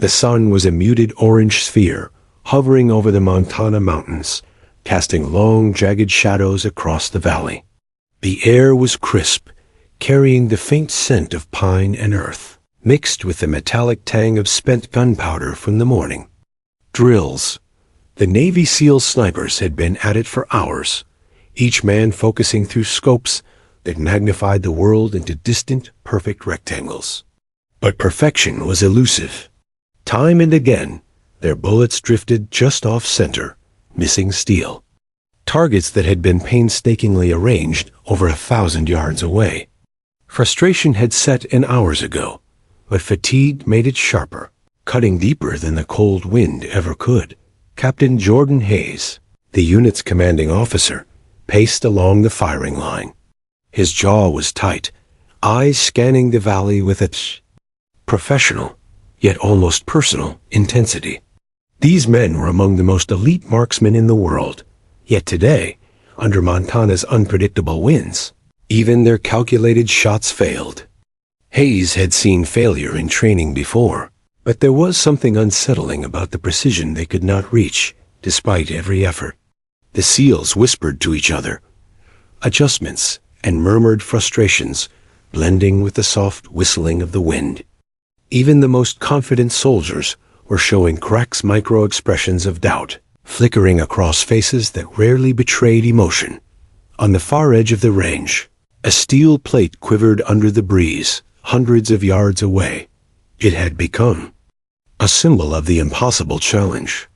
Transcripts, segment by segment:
The sun was a muted orange sphere, hovering over the Montana mountains, casting long, jagged shadows across the valley. The air was crisp, carrying the faint scent of pine and earth, mixed with the metallic tang of spent gunpowder from the morning. Drills. The Navy SEAL snipers had been at it for hours, each man focusing through scopes that magnified the world into distant, perfect rectangles. But perfection was elusive. Time and again, their bullets drifted just off-center, missing steel. Targets that had been painstakingly arranged over 1,000 yards away. Frustration had set in hours ago, but fatigue made it sharper, cutting deeper than the cold wind ever could. Captain Jordan Hayes, the unit's commanding officer, paced along the firing line. His jaw was tight, eyes scanning the valley with its professional, yet almost personal, intensity. These men were among the most elite marksmen in the world, yet today, under Montana's unpredictable winds, even their calculated shots failed. Hayes had seen failure in training before, but there was something unsettling about the precision they could not reach, despite every effort. The SEALs whispered to each other, adjustments and murmured frustrations, blending with the soft whistling of the wind. Even the most confident soldiers were showing cracks, micro-expressions of doubt, flickering across faces that rarely betrayed emotion. On the far edge of the range, a steel plate quivered under the breeze, hundreds of yards away. It had become a symbol of the impossible challenge.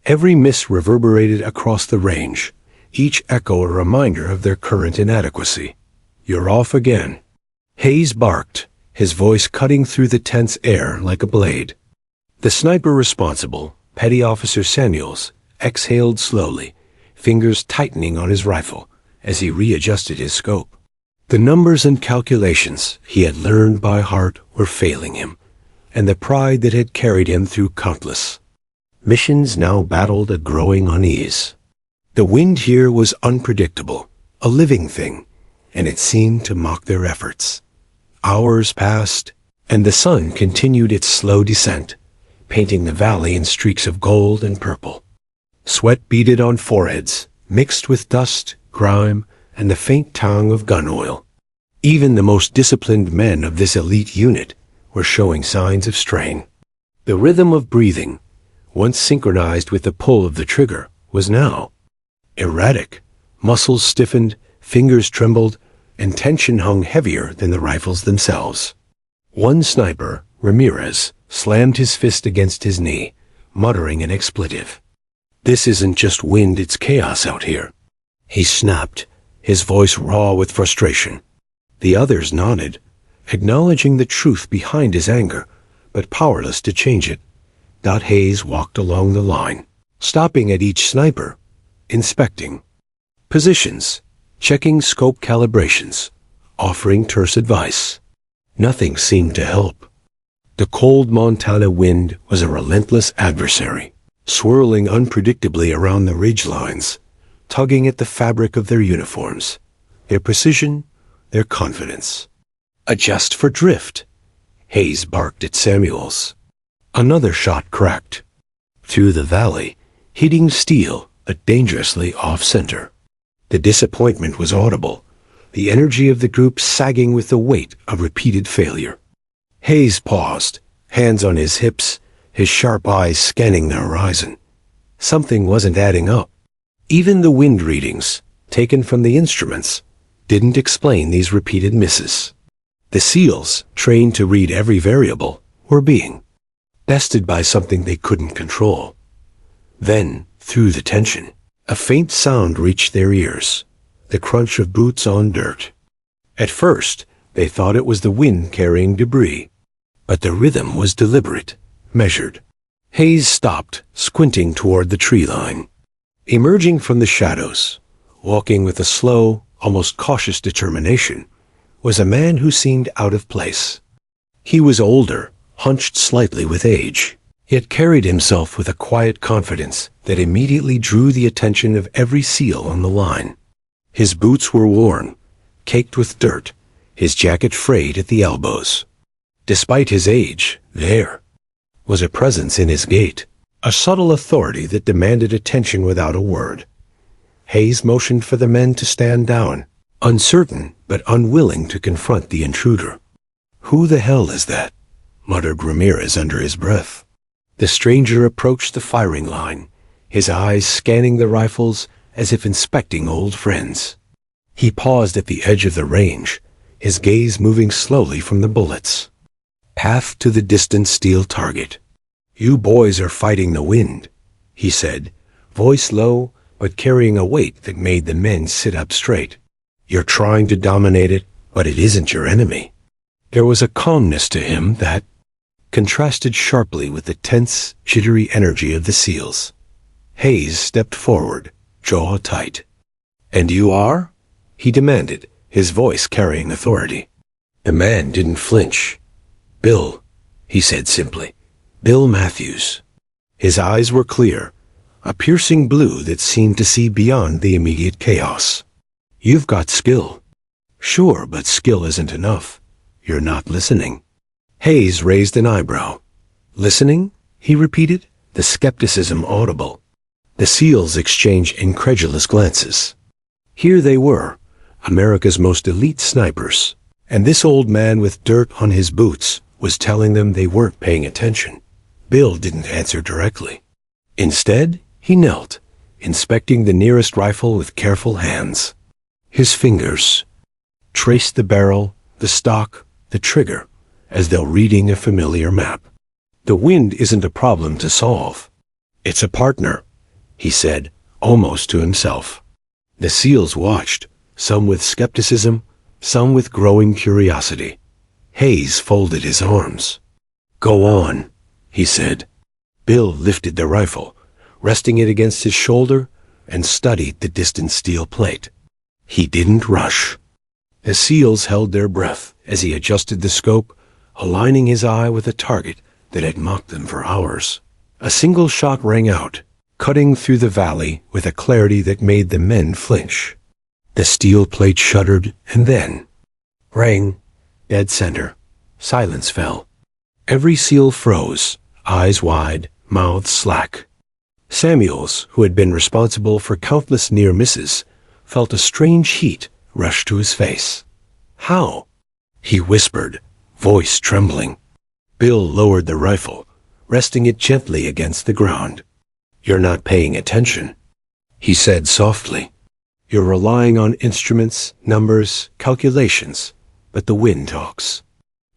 Every miss reverberated across the range, each echo a reminder of their current inadequacy. "You're off again," Hayes barked, his voice cutting through the tense air like a blade. The sniper responsible, Petty Officer Samuels, exhaled slowly, fingers tightening on his rifle as he readjusted his scope. The numbers and calculations he had learned by heart were failing him, and the pride that had carried him through countless missions now battled a growing unease. The wind here was unpredictable, a living thing, and it seemed to mock their efforts. Hours passed, and the sun continued its slow descent, painting the valley in streaks of gold and purple. Sweat beaded on foreheads, mixed with dust, grime, and the faint tang of gun oil. Even the most disciplined men of this elite unit were showing signs of strain. The rhythm of breathing, once synchronized with the pull of the trigger, was now erratic. Muscles stiffened, fingers trembled, and tension hung heavier than the rifles themselves. One sniper, Ramirez, slammed his fist against his knee, muttering an expletive. "This isn't just wind, it's chaos out here," he snapped, his voice raw with frustration. The others nodded, acknowledging the truth behind his anger, but powerless to change it. Hayes walked along the line, stopping at each sniper, inspecting positions, checking scope calibrations, offering terse advice. Nothing seemed to help. The cold Montana wind was a relentless adversary, swirling unpredictably around the ridge lines, tugging at the fabric of their uniforms, their precision, their confidence. "Adjust for drift," Hayes barked at Samuels. Another shot cracked through the valley, hitting steel but dangerously off-center. The disappointment was audible, the energy of the group sagging with the weight of repeated failure. Hayes paused, hands on his hips, his sharp eyes scanning the horizon. Something wasn't adding up. Even the wind readings, taken from the instruments, didn't explain these repeated misses. The SEALs, trained to read every variable, were being bested by something they couldn't control. Then, through the tension, a faint sound reached their ears, the crunch of boots on dirt. At first, they thought it was the wind carrying debris, but the rhythm was deliberate, measured. Hayes stopped, squinting toward the tree line. Emerging from the shadows, walking with a slow, almost cautious determination, was a man who seemed out of place. He was older, hunched slightly with age, yet carried himself with a quiet confidence that immediately drew the attention of every SEAL on the line. His boots were worn, caked with dirt, his jacket frayed at the elbows. Despite his age, there was a presence in his gait, a subtle authority that demanded attention without a word. Hayes motioned for the men to stand down, uncertain but unwilling to confront the intruder. "Who the hell is that?" muttered Ramirez under his breath. The stranger approached the firing line, his eyes scanning the rifles as if inspecting old friends. He paused at the edge of the range, his gaze moving slowly from the bullets. Path to the distant steel target. "You boys are fighting the wind," he said, voice low but carrying a weight that made the men sit up straight. "You're trying to dominate it, but it isn't your enemy." There was a calmness to him that contrasted sharply with the tense, jittery energy of the SEALs. Hayes stepped forward, jaw tight. "And you are?" he demanded, his voice carrying authority. The man didn't flinch. "Bill," he said simply. "Bill Matthews." His eyes were clear, a piercing blue that seemed to see beyond the immediate chaos. "You've got skill." "Sure, but skill isn't enough. You're not listening." Hayes raised an eyebrow. "Listening?" he repeated, the skepticism audible. The SEALs exchanged incredulous glances. Here they were, America's most elite snipers, and this old man with dirt on his boots was telling them they weren't paying attention. Bill didn't answer directly. Instead, he knelt, inspecting the nearest rifle with careful hands. His fingers traced the barrel, the stock, the trigger, as though reading a familiar map. "The wind isn't a problem to solve. It's a partner," he said, almost to himself. The SEALs watched, some with skepticism, some with growing curiosity. Hayes folded his arms. "Go on," he said. Bill lifted the rifle, resting it against his shoulder, and studied the distant steel plate. He didn't rush. The SEALs held their breath as he adjusted the scope, aligning his eye with a target that had mocked them for hours. A single shot rang out, cutting through the valley with a clarity that made the men flinch. The steel plate shuddered and then rang, dead center. Silence fell. Every SEAL froze, eyes wide, mouths slack. Samuels, who had been responsible for countless near misses, felt a strange heat rush to his face. "How?" he whispered, voice trembling. Bill lowered the rifle, resting it gently against the ground. "You're not paying attention," he said softly. "You're relying on instruments, numbers, calculations, but the wind talks.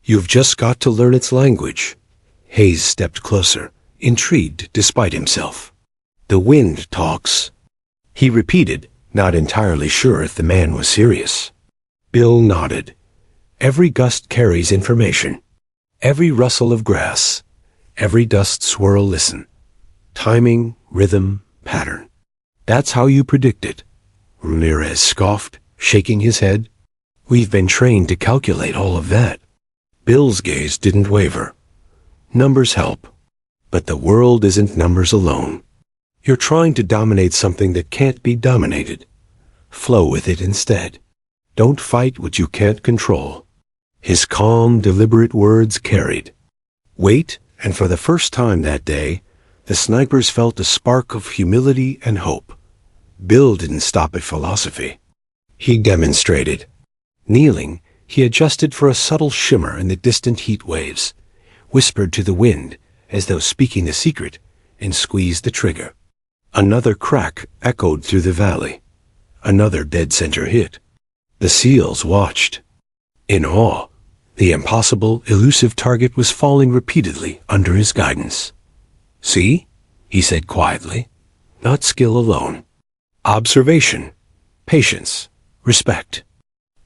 You've just got to learn its language." Hayes stepped closer, intrigued despite himself. "The wind talks," he repeated, not entirely sure if the man was serious. Bill nodded. "Every gust carries information. Every rustle of grass, every dust swirl listen. Timing, rhythm, pattern. That's how you predict it." Ramirez scoffed, shaking his head. "We've been trained to calculate all of that." Bill's gaze didn't waver. "Numbers help, but the world isn't numbers alone. You're trying to dominate something that can't be dominated. Flow with it instead. Don't fight what you can't control." His calm, deliberate words carried weight, and for the first time that day, the snipers felt a spark of humility and hope. Bill didn't stop at philosophy. He demonstrated. Kneeling, he adjusted for a subtle shimmer in the distant heat waves, whispered to the wind as though speaking the secret, and squeezed the trigger. Another crack echoed through the valley. Another dead center hit. The SEALs watched. In awe, the impossible, elusive target was falling repeatedly under his guidance. "See?" he said quietly. "Not skill alone. Observation, patience, respect."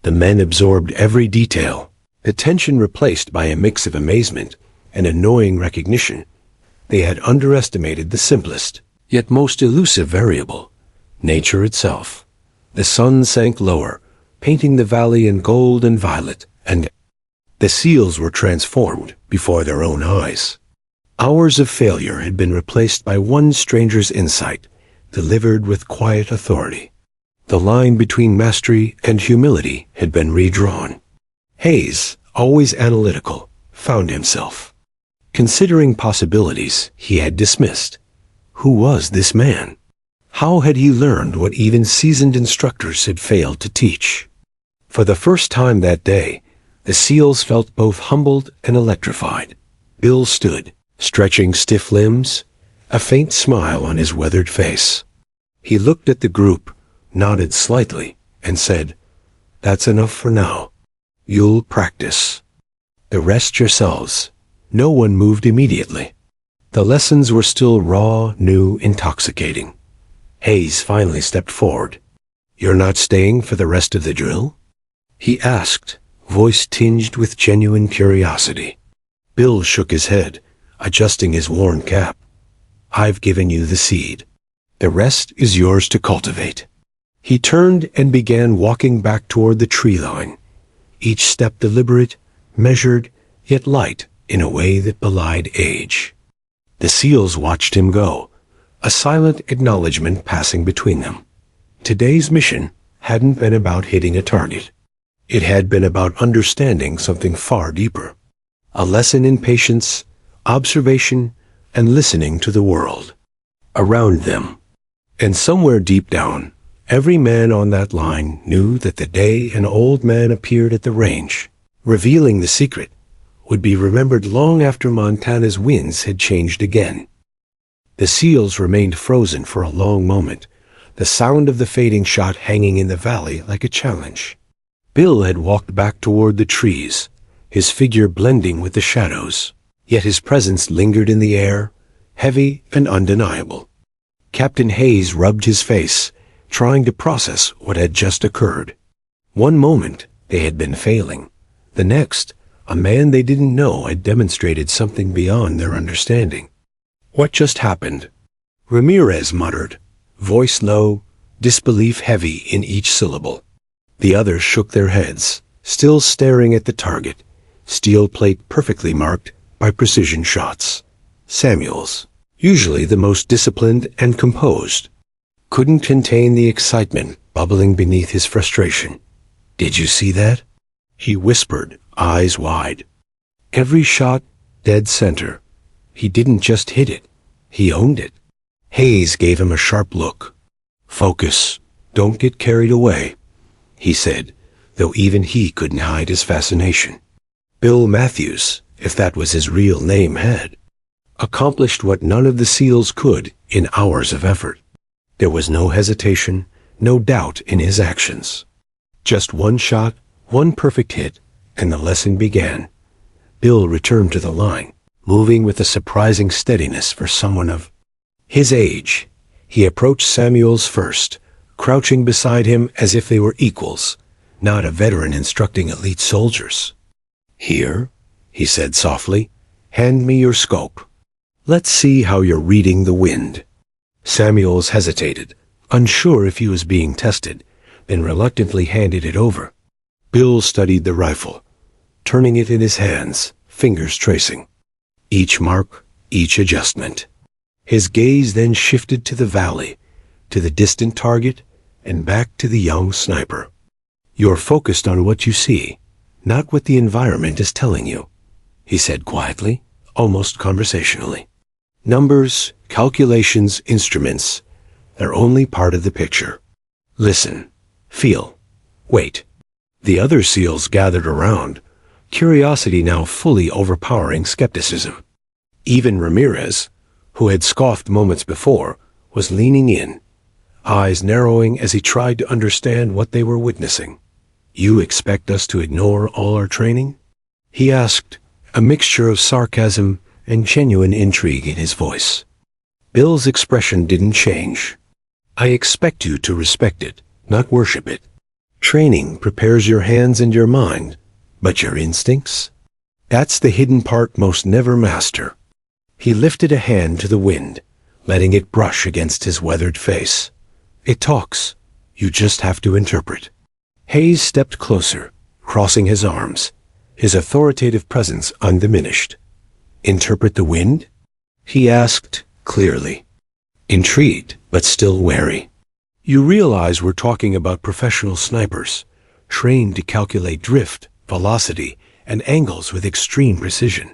The men absorbed every detail, the tension replaced by a mix of amazement and annoying recognition. They had underestimated the simplest, yet most elusive variable, nature itself. The sun sank lower, painting the valley in gold and violet, and the SEALs were transformed before their own eyes. Hours of failure had been replaced by one stranger's insight, delivered with quiet authority. The line between mastery and humility had been redrawn. Hayes, always analytical, found himself considering possibilities he had dismissed. Who was this man? How had he learned what even seasoned instructors had failed to teach? For the first time that day, the SEALs felt both humbled and electrified. Bill stood, stretching stiff limbs, a faint smile on his weathered face. He looked at the group, nodded slightly, and said, "That's enough for now. You'll practice. The rest yourselves." No one moved immediately. The lessons were still raw, new, intoxicating. Hayes finally stepped forward. "You're not staying for the rest of the drill?" he asked, voice tinged with genuine curiosity. Bill shook his head, adjusting his worn cap. "I've given you the seed. The rest is yours to cultivate." He turned and began walking back toward the tree line, each step deliberate, measured, yet light in a way that belied age. The SEALs watched him go, a silent acknowledgement passing between them. Today's mission hadn't been about hitting a target. It had been about understanding something far deeper. A lesson in patience, observation, and listening to the world around them. And somewhere deep down, every man on that line knew that the day an old man appeared at the range, revealing the secret, would be remembered long after Montana's winds had changed again. The SEALs remained frozen for a long moment, the sound of the fading shot hanging in the valley like a challenge. Bill had walked back toward the trees, his figure blending with the shadows, yet his presence lingered in the air, heavy and undeniable. Captain Hayes rubbed his face, trying to process what had just occurred. One moment, they had been failing. The next, a man they didn't know had demonstrated something beyond their understanding. "What just happened?" Ramirez muttered, voice low, disbelief heavy in each syllable. The others shook their heads, still staring at the target, steel plate perfectly marked by precision shots. Samuels, usually the most disciplined and composed, couldn't contain the excitement bubbling beneath his frustration. "Did you see that?" he whispered, eyes wide. "Every shot, dead center. He didn't just hit it, he owned it." Hayes gave him a sharp look. "Focus, don't get carried away," he said, though even he couldn't hide his fascination. Bill Matthews, if that was his real name, had accomplished what none of the SEALs could in hours of effort. There was no hesitation, no doubt in his actions. Just one shot, one perfect hit, and the lesson began. Bill returned to the line, moving with a surprising steadiness for someone of his age. He approached Samuels first, crouching beside him as if they were equals, not a veteran instructing elite soldiers. "Here," he said softly, "hand me your scope. Let's see how you're reading the wind." Samuels hesitated, unsure if he was being tested, then reluctantly handed it over. Bill studied the rifle, turning it in his hands, fingers tracing. Each mark, each adjustment. His gaze then shifted to the valley, to the distant target, and back to the young sniper. "You're focused on what you see, not what the environment is telling you," he said quietly, almost conversationally. "Numbers, calculations, instruments, they're only part of the picture. Listen, feel, wait." The other SEALs gathered around, curiosity now fully overpowering skepticism. Even Ramirez, who had scoffed moments before, was leaning in, eyes narrowing as he tried to understand what they were witnessing. "You expect us to ignore all our training?" he asked, a mixture of sarcasm and genuine intrigue in his voice. Bill's expression didn't change. "I expect you to respect it, not worship it. Training prepares your hands and your mind, but your instincts? That's the hidden part most never master." He lifted a hand to the wind, letting it brush against his weathered face. "It talks. You just have to interpret." Hayes stepped closer, crossing his arms, his authoritative presence undiminished. "Interpret the wind?" he asked, clearly. Intrigued, but still wary. "You realize we're talking about professional snipers, trained to calculate drift, velocity, and angles with extreme precision.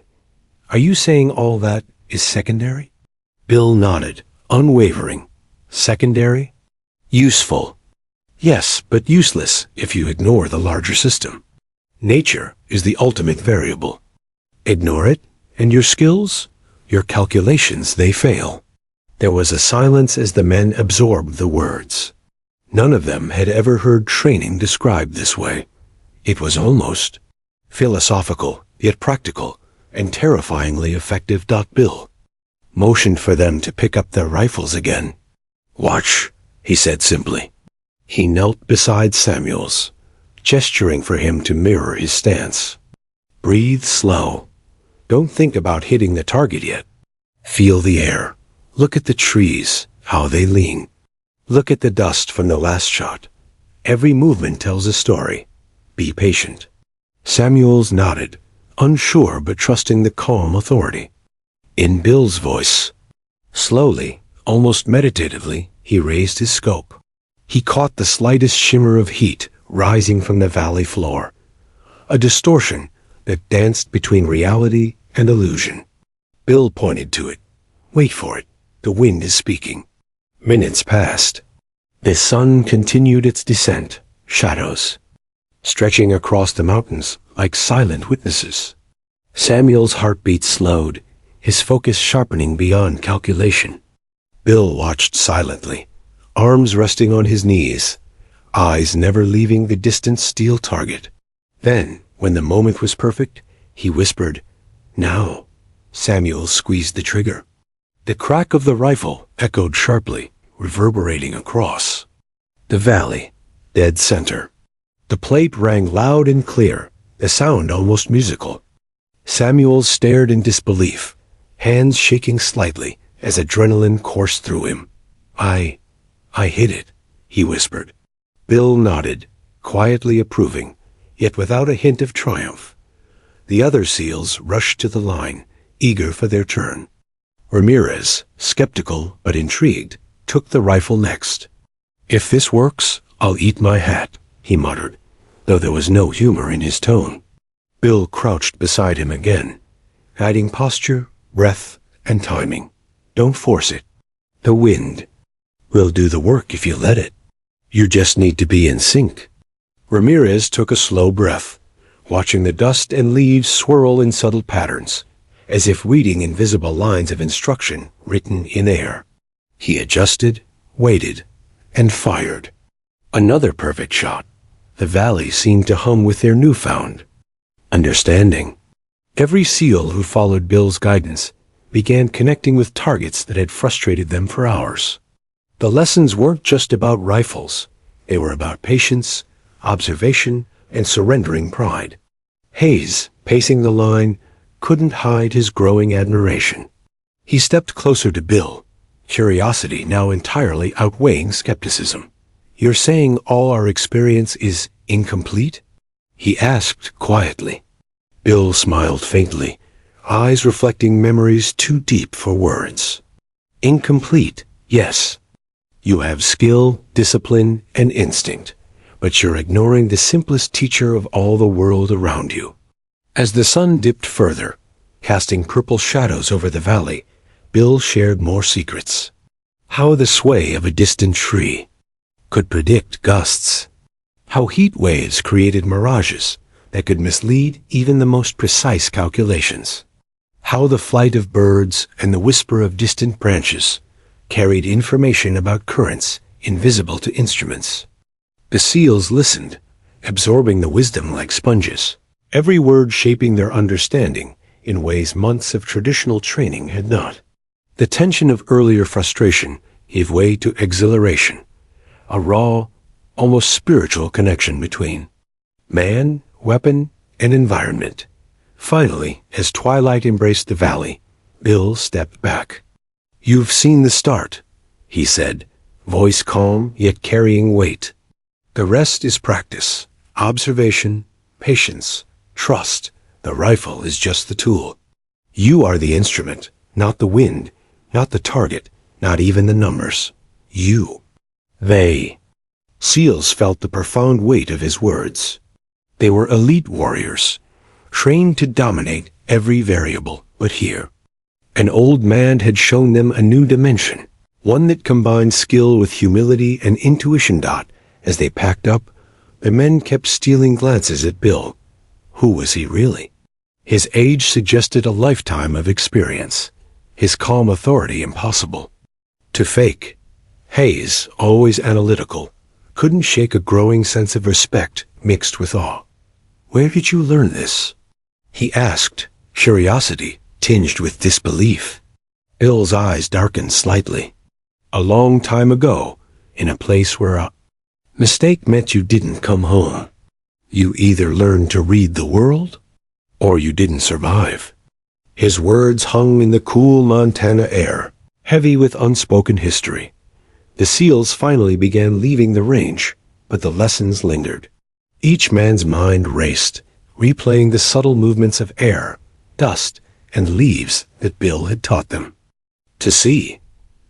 Are you saying all that is secondary? Bill nodded, unwavering. Secondary? Useful. Yes, but useless if you ignore the larger system. Nature is the ultimate variable. Ignore it, and your skills, your calculations, they fail. There was a silence as the men absorbed the words. None of them had ever heard training described this way. It was almost philosophical, yet practical, and terrifyingly effective. Bill motioned for them to pick up their rifles again. Watch, he said simply. He knelt beside Samuel's, gesturing for him to mirror his stance. Breathe slow. Don't think about hitting the target yet. Feel the air. Look at the trees, how they lean. Look at the dust from the last shot. Every movement tells a story. Be patient. Samuels nodded, unsure but trusting the calm authority. In Bill's voice, slowly, almost meditatively, he raised his scope. He caught the slightest shimmer of heat rising from the valley floor, a distortion that danced between reality and illusion. Bill pointed to it. Wait for it. The wind is speaking. Minutes passed. The sun continued its descent, shadows, stretching across the mountains like silent witnesses. Samuel's heartbeat slowed, his focus sharpening beyond calculation. Bill watched silently, arms resting on his knees, eyes never leaving the distant steel target. Then, when the moment was perfect, he whispered, "Now." Samuel squeezed the trigger. The crack of the rifle echoed sharply, reverberating across the valley, dead center. The plate rang loud and clear, the sound almost musical. Samuel stared in disbelief, hands shaking slightly as adrenaline coursed through him. I hit it," he whispered. Bill nodded, quietly approving, yet without a hint of triumph. The other SEALs rushed to the line, eager for their turn. Ramirez, skeptical but intrigued, took the rifle next. "If this works, I'll eat my hat," he muttered, though there was no humor in his tone. Bill crouched beside him again, guiding posture, breath, and timing. "Don't force it. The wind will do the work if you let it. You just need to be in sync." Ramirez took a slow breath, watching the dust and leaves swirl in subtle patterns, as if reading invisible lines of instruction written in air. He adjusted, waited, and fired. Another perfect shot. The valley seemed to hum with their newfound understanding. Every SEAL who followed Bill's guidance began connecting with targets that had frustrated them for hours. The lessons weren't just about rifles. They were about patience, observation, and surrendering pride. Hayes, pacing the line, couldn't hide his growing admiration. He stepped closer to Bill, curiosity now entirely outweighing skepticism. "You're saying all our experience is incomplete?" he asked quietly. Bill smiled faintly, eyes reflecting memories too deep for words. "Incomplete, yes. You have skill, discipline, and instinct, but you're ignoring the simplest teacher of all the world around you." As the sun dipped further, casting purple shadows over the valley, Bill shared more secrets. How the sway of a distant tree could predict gusts. How heat waves created mirages that could mislead even the most precise calculations. How the flight of birds and the whisper of distant branches carried information about currents invisible to instruments. The SEALs listened, absorbing the wisdom like sponges, every word shaping their understanding in ways months of traditional training had not. The tension of earlier frustration gave way to exhilaration, a raw, almost spiritual connection between man, weapon, and environment. Finally, as twilight embraced the valley, Bill stepped back. "You've seen the start," he said, voice calm yet carrying weight. "The rest is practice, observation, patience, trust. The rifle is just the tool. You are the instrument, not the wind, not the target, not even the numbers. You." They. SEALs felt the profound weight of his words. They were elite warriors, trained to dominate every variable, But here, an old man had shown them a new dimension, one that combined skill with humility and intuition. As they packed up, the men kept stealing glances at Bill. Who was he really? His age suggested a lifetime of experience, his calm authority impossible to fake. Hayes, always analytical, couldn't shake a growing sense of respect mixed with awe. "Where did you learn this?" he asked, curiosity tinged with disbelief. Bill's eyes darkened slightly. "A long time ago, in a place where a mistake meant you didn't come home. You either learned to read the world, or you didn't survive." His words hung in the cool Montana air, heavy with unspoken history. The SEALs finally began leaving the range, but the lessons lingered. Each man's mind raced, replaying the subtle movements of air, dust, and leaves that Bill had taught them to see.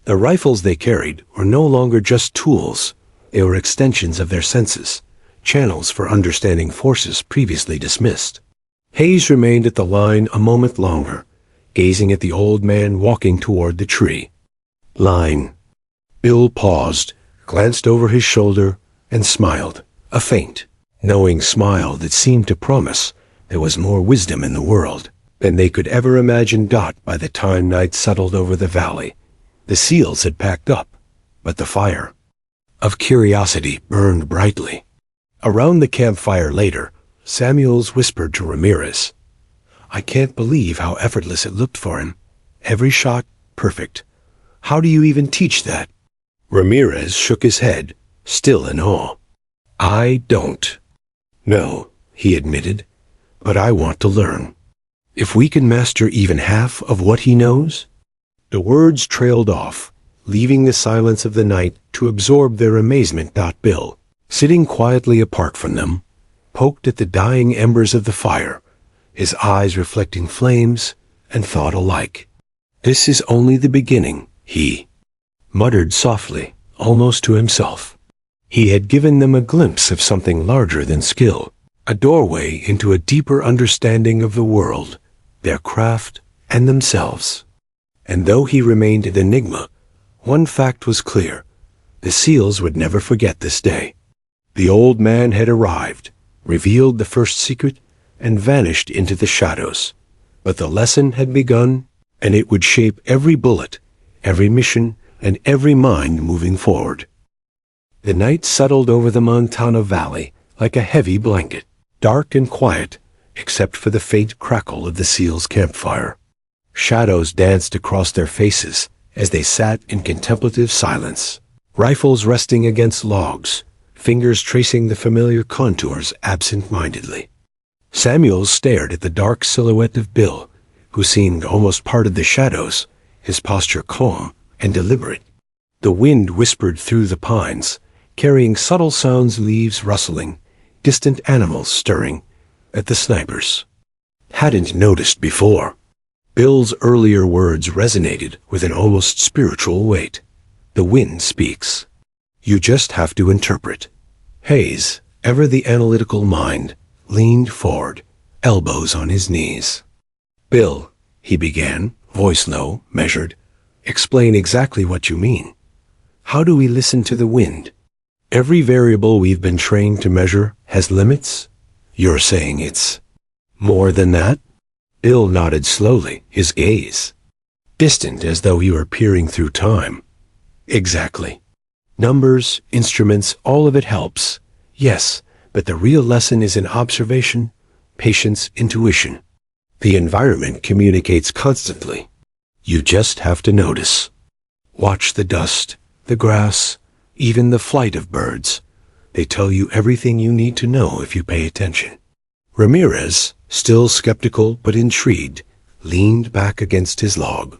The rifles they carried were no longer just tools. They were extensions of their senses, channels for understanding forces previously dismissed. Hayes remained at the line a moment longer, gazing at the old man walking toward the tree line. Bill paused, glanced over his shoulder, and smiled, a faint, knowing smile that seemed to promise there was more wisdom in the world than they could ever imagine. By the time night settled over the valley, the SEALs had packed up, but the fire of curiosity burned brightly. Around the campfire later, Samuels whispered to Ramirez, "I can't believe how effortless it looked for him. Every shot, perfect. How do you even teach that?" Ramirez shook his head, still in awe. "I don't know," he admitted, "but I want to learn. If we can master even half of what he knows." The words trailed off, leaving the silence of the night to absorb their amazement. Bill, sitting quietly apart from them, poked at the dying embers of the fire, his eyes reflecting flames and thought alike. "This is only the beginning," he muttered softly, almost to himself. He had given them a glimpse of something larger than skill, a doorway into a deeper understanding of the world, their craft, and themselves. And though he remained an enigma, one fact was clear: the SEALs would never forget this day. The old man had arrived, revealed the first secret, and vanished into the shadows. But the lesson had begun, and it would shape every bullet, every mission, and every mind moving forward. The night settled over the Montana Valley like a heavy blanket, dark and quiet, except for the faint crackle of the SEALs' campfire. Shadows danced across their faces as they sat in contemplative silence, rifles resting against logs, fingers tracing the familiar contours absent-mindedly. Samuel stared at the dark silhouette of Bill, who seemed almost part of the shadows, his posture calm and deliberate. The wind whispered through the pines, carrying subtle sounds, leaves rustling, distant animals stirring, at the snipers hadn't noticed before. Bill's earlier words resonated with an almost spiritual weight. "The wind speaks. You just have to interpret." Hayes, ever the analytical mind, leaned forward, elbows on his knees. "Bill," he began, voice low, measured, "explain exactly what you mean. How do we listen to the wind? Every variable we've been trained to measure has limits? You're saying it's more than that?" Bill nodded slowly, his gaze distant as though he were peering through time. "Exactly. Numbers, instruments, all of it helps. Yes, but the real lesson is in observation, patience, intuition. The environment communicates constantly. You just have to notice. Watch the dust, the grass, even the flight of birds. They tell you everything you need to know if you pay attention." Ramirez, still skeptical but intrigued, leaned back against his log.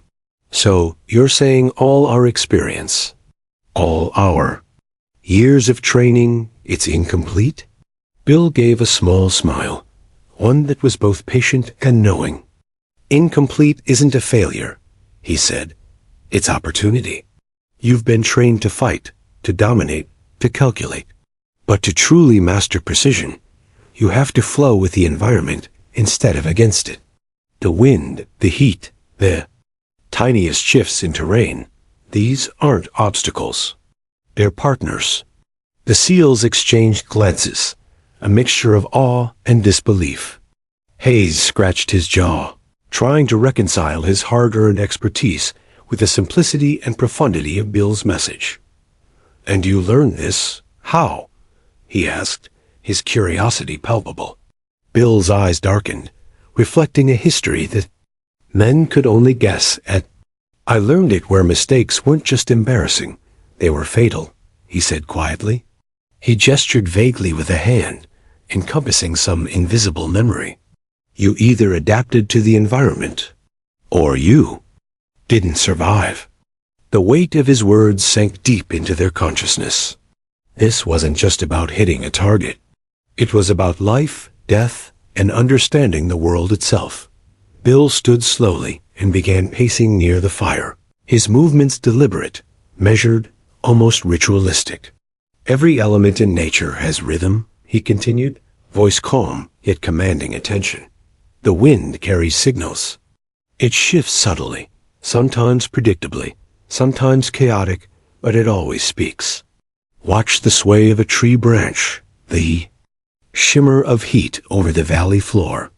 "So, you're saying all our experience, all our years of training, it's incomplete?" Bill gave a small smile, one that was both patient and knowing. "Incomplete isn't a failure," he said. "It's opportunity. You've been trained to fight, to dominate, to calculate. But to truly master precision, you have to flow with the environment instead of against it. The wind, the heat, the tiniest shifts in terrain, these aren't obstacles. They're partners. The seals exchanged glances, a mixture of awe and disbelief. Hayes scratched his jaw, trying to reconcile his hard-earned expertise with the simplicity and profundity of Bill's message. "And you learned this? How?" he asked, his curiosity palpable. Bill's eyes darkened, reflecting a history that men could only guess at. "I learned it where mistakes weren't just embarrassing, they were fatal," he said quietly. He gestured vaguely with a hand, encompassing some invisible memory. "You either adapted to the environment, or you didn't survive." The weight of his words sank deep into their consciousness. This wasn't just about hitting a target. It was about life, death, and understanding the world itself. Bill stood slowly and began pacing near the fire, his movements deliberate, measured, almost ritualistic. "Every element in nature has rhythm," he continued, voice calm yet commanding attention. "The wind carries signals. It shifts subtly, sometimes predictably, sometimes chaotic, but it always speaks. Watch the sway of a tree branch, the shimmer of heat over the valley floor.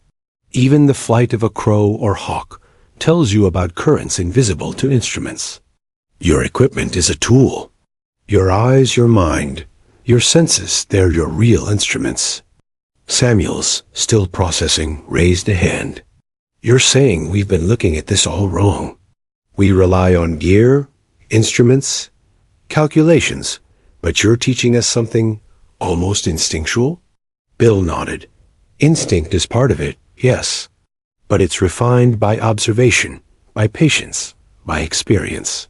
Even the flight of a crow or hawk tells you about currents invisible to instruments. Your equipment is a tool. Your eyes, your mind, your senses, they're your real instruments." Samuels, still processing, raised a hand. "You're saying we've been looking at this all wrong. We rely on gear, instruments, calculations, but you're teaching us something almost instinctual?" Bill nodded. "Instinct is part of it, yes. But it's refined by observation, by patience, by experience.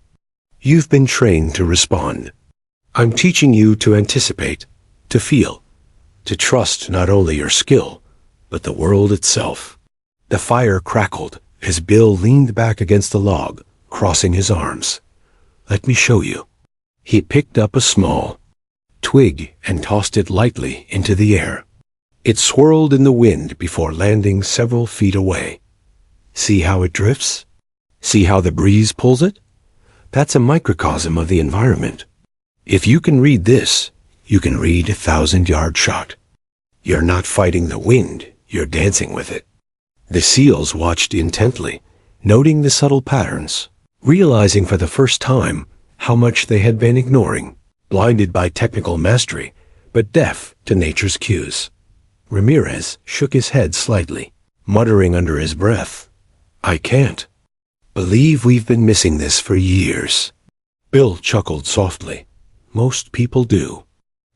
You've been trained to respond. I'm teaching you to anticipate, to feel, to trust not only your skill, but the world itself." The fire crackled as Bill leaned back against the log, crossing his arms. "Let me show you." He picked up a small twig and tossed it lightly into the air. It swirled in the wind before landing several feet away. "See how it drifts? See how the breeze pulls it? That's a microcosm of the environment. If you can read this, you can read a 1,000-yard shot. You're not fighting the wind, you're dancing with it." The seals watched intently, noting the subtle patterns, realizing for the first time how much they had been ignoring, blinded by technical mastery, but deaf to nature's cues. Ramirez shook his head slightly, muttering under his breath, "I can't believe we've been missing this for years." Bill chuckled softly. "Most people do.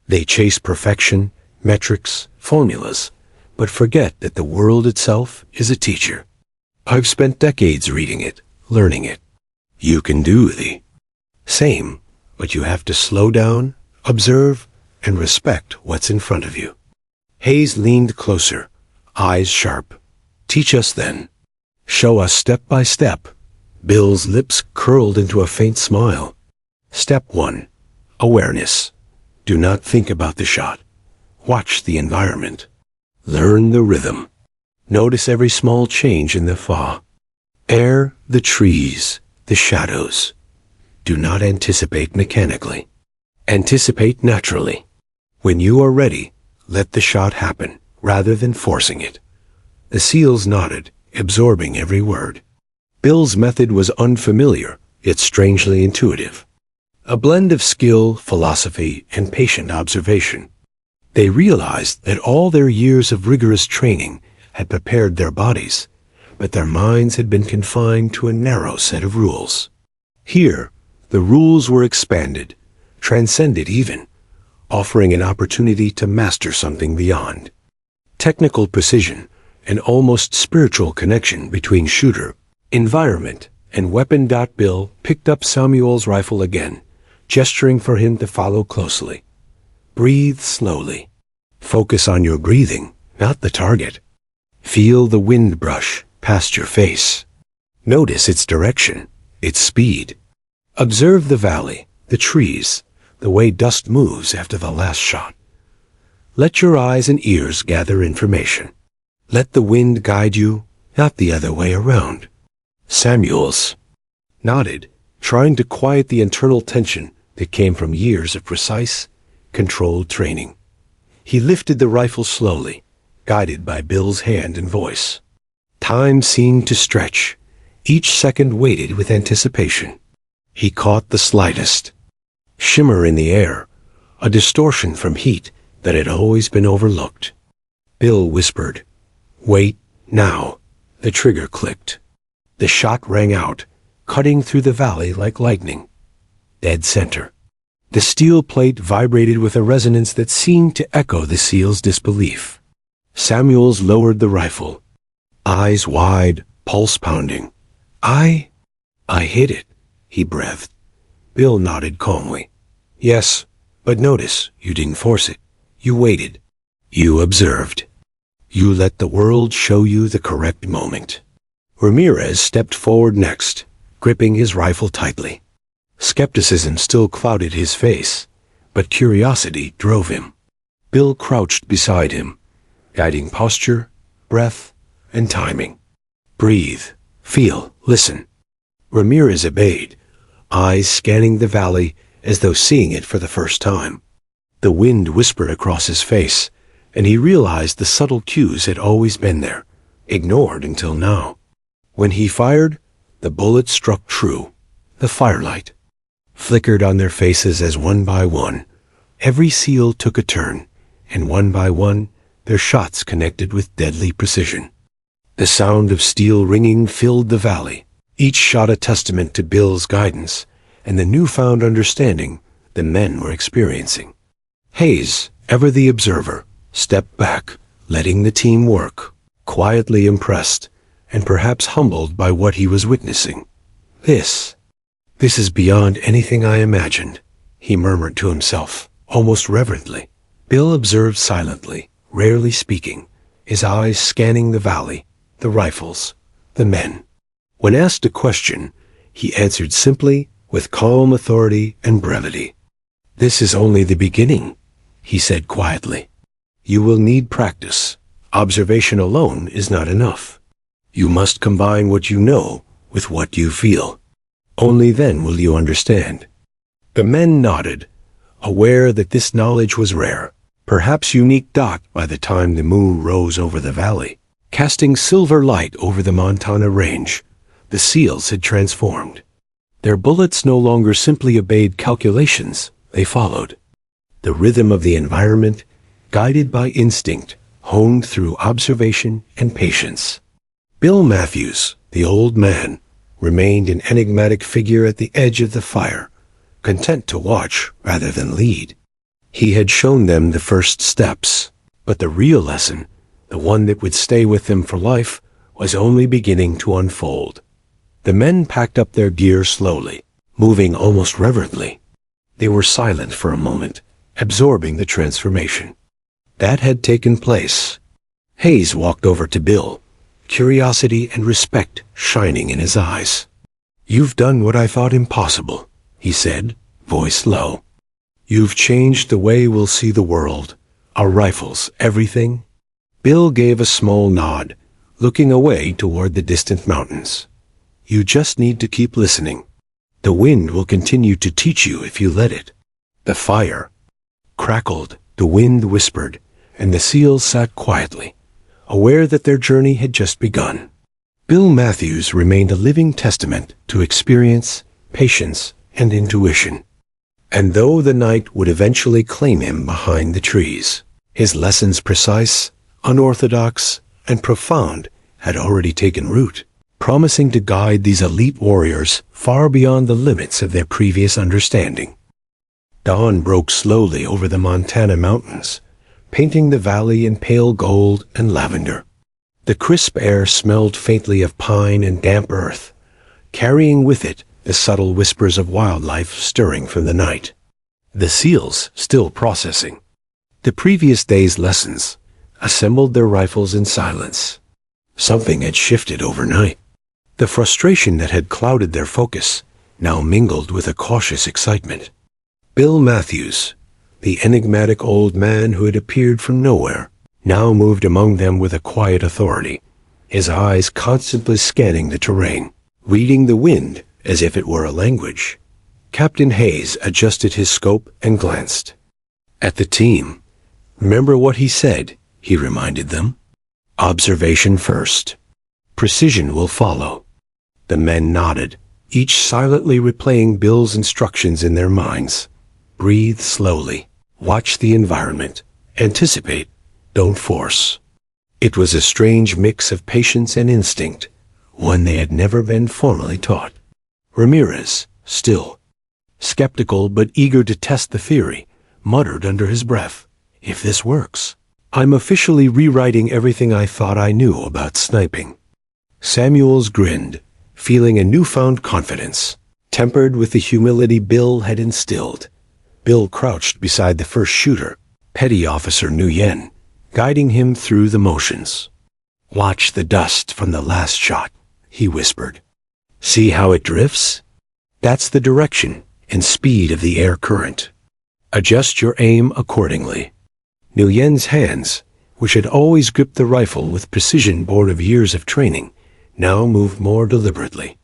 They chase perfection, metrics, formulas, but forget that the world itself is a teacher. I've spent decades reading it, learning it. You can do the same, but you have to slow down, observe, and respect what's in front of you." Hayes leaned closer, eyes sharp. "Teach us then. Show us step by step." Bill's lips curled into a faint smile. "Step 1. Awareness. Do not think about the shot. Watch the environment. Learn the rhythm. Notice every small change in the fa, air, the trees, the shadows. Do not anticipate mechanically. Anticipate naturally. When you are ready, let the shot happen, rather than forcing it." The seals nodded, absorbing every word. Bill's method was unfamiliar, yet strangely intuitive. A blend of skill, philosophy, and patient observation. They realized that all their years of rigorous training had prepared their bodies, but their minds had been confined to a narrow set of rules. Here, the rules were expanded, transcended even, offering an opportunity to master something beyond. Technical precision, an almost spiritual connection between shooter, environment, and weapon. Bill picked up Samuel's rifle again, gesturing for him to follow closely. "Breathe slowly. Focus on your breathing, not the target. Feel the wind brush past your face. Notice its direction, its speed. Observe the valley, the trees, the way dust moves after the last shot. Let your eyes and ears gather information. Let the wind guide you, not the other way around. Samuels nodded, trying to quiet the internal tension that came from years of precise, controlled training. He lifted the rifle slowly, guided by Bill's hand and voice. Time seemed to stretch. Each second waited with anticipation. He caught the slightest shimmer in the air, a distortion from heat that had always been overlooked. Bill whispered, "Wait, now." The trigger clicked. The shot rang out, cutting through the valley like lightning. Dead center. The steel plate vibrated with a resonance that seemed to echo the SEAL's disbelief. Samuels lowered the rifle, eyes wide, pulse pounding. I hit it," he breathed. Bill nodded calmly. "Yes, but notice, you didn't force it. You waited. You observed. You let the world show you the correct moment." Ramirez stepped forward next, gripping his rifle tightly. Skepticism still clouded his face, but curiosity drove him. Bill crouched beside him, guiding posture, breath, and timing. "Breathe, feel, listen." Ramirez obeyed, eyes scanning the valley as though seeing it for the first time. The wind whispered across his face, and he realized the subtle cues had always been there, ignored until now. When he fired, the bullet struck true. The firelight flickered on their faces as one by one, every SEAL took a turn, and one by one, their shots connected with deadly precision. The sound of steel ringing filled the valley, each shot a testament to Bill's guidance and the newfound understanding the men were experiencing. Hayes, ever the observer, stepped back, letting the team work, quietly impressed and perhaps humbled by what he was witnessing. This is beyond anything I imagined," he murmured to himself, almost reverently. Bill observed silently, rarely speaking, his eyes scanning the valley, the rifles, the men. When asked a question, he answered simply, with calm authority and brevity. "This is only the beginning," he said quietly. "You will need practice. Observation alone is not enough. You must combine what you know with what you feel. Only then will you understand." The men nodded, aware that this knowledge was rare, perhaps unique dot by the time the moon rose over the valley, casting silver light over the Montana range. The SEALs had transformed. Their bullets no longer simply obeyed calculations, they followed the rhythm of the environment, guided by instinct, honed through observation and patience. Bill Matthews, the old man, remained an enigmatic figure at the edge of the fire, content to watch rather than lead. He had shown them the first steps, but the real lesson, the one that would stay with them for life, was only beginning to unfold. The men packed up their gear slowly, moving almost reverently. They were silent for a moment, absorbing the transformation that had taken place. Hayes walked over to Bill, curiosity and respect shining in his eyes. "You've done what I thought impossible," he said, voice low. "You've changed the way we'll see the world, our rifles, everything." Bill gave a small nod, looking away toward the distant mountains. "You just need to keep listening. The wind will continue to teach you if you let it." The fire crackled, the wind whispered, and the SEALs sat quietly, aware that their journey had just begun. Bill Matthews remained a living testament to experience, patience, and intuition. And though the night would eventually claim him behind the trees, his lessons precise, unorthodox, and profound had already taken root, promising to guide these elite warriors far beyond the limits of their previous understanding. Dawn broke slowly over the Montana mountains, painting the valley in pale gold and lavender. The crisp air smelled faintly of pine and damp earth, carrying with it the subtle whispers of wildlife stirring from the night. The SEALs, still processing the previous day's lessons, assembled their rifles in silence. Something had shifted overnight. The frustration that had clouded their focus now mingled with a cautious excitement. Bill Matthews, the enigmatic old man who had appeared from nowhere, now moved among them with a quiet authority, his eyes constantly scanning the terrain, reading the wind as if it were a language. Captain Hayes adjusted his scope and glanced at the team. "Remember what he said," he reminded them. "Observation first. Precision will follow." The men nodded, each silently replaying Bill's instructions in their minds. Breathe slowly. Watch the environment. Anticipate. Don't force. It was a strange mix of patience and instinct, one they had never been formally taught. Ramirez, still skeptical but eager to test the theory, muttered under his breath, "If this works, I'm officially rewriting everything I thought I knew about sniping." Samuels grinned, feeling a newfound confidence, tempered with the humility Bill had instilled. Bill crouched beside the first shooter, Petty Officer Nguyen, guiding him through the motions. "Watch the dust from the last shot," he whispered. "See how it drifts? That's the direction and speed of the air current. Adjust your aim accordingly." Nguyen's hands, which had always gripped the rifle with precision born of years of training, now moved more deliberately.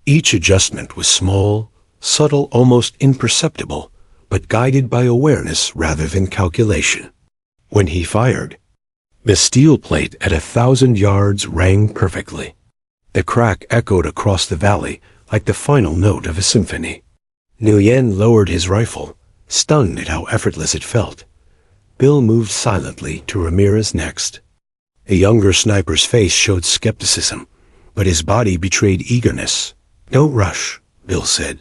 Each adjustment was small, subtle, almost imperceptible, but guided by awareness rather than calculation. When he fired, the steel plate at 1,000 yards rang perfectly. The crack echoed across the valley like the final note of a symphony. Nguyen lowered his rifle, stunned at how effortless it felt. Bill moved silently to Ramirez next. A younger sniper's face showed skepticism, but his body betrayed eagerness. "Don't rush," Bill said.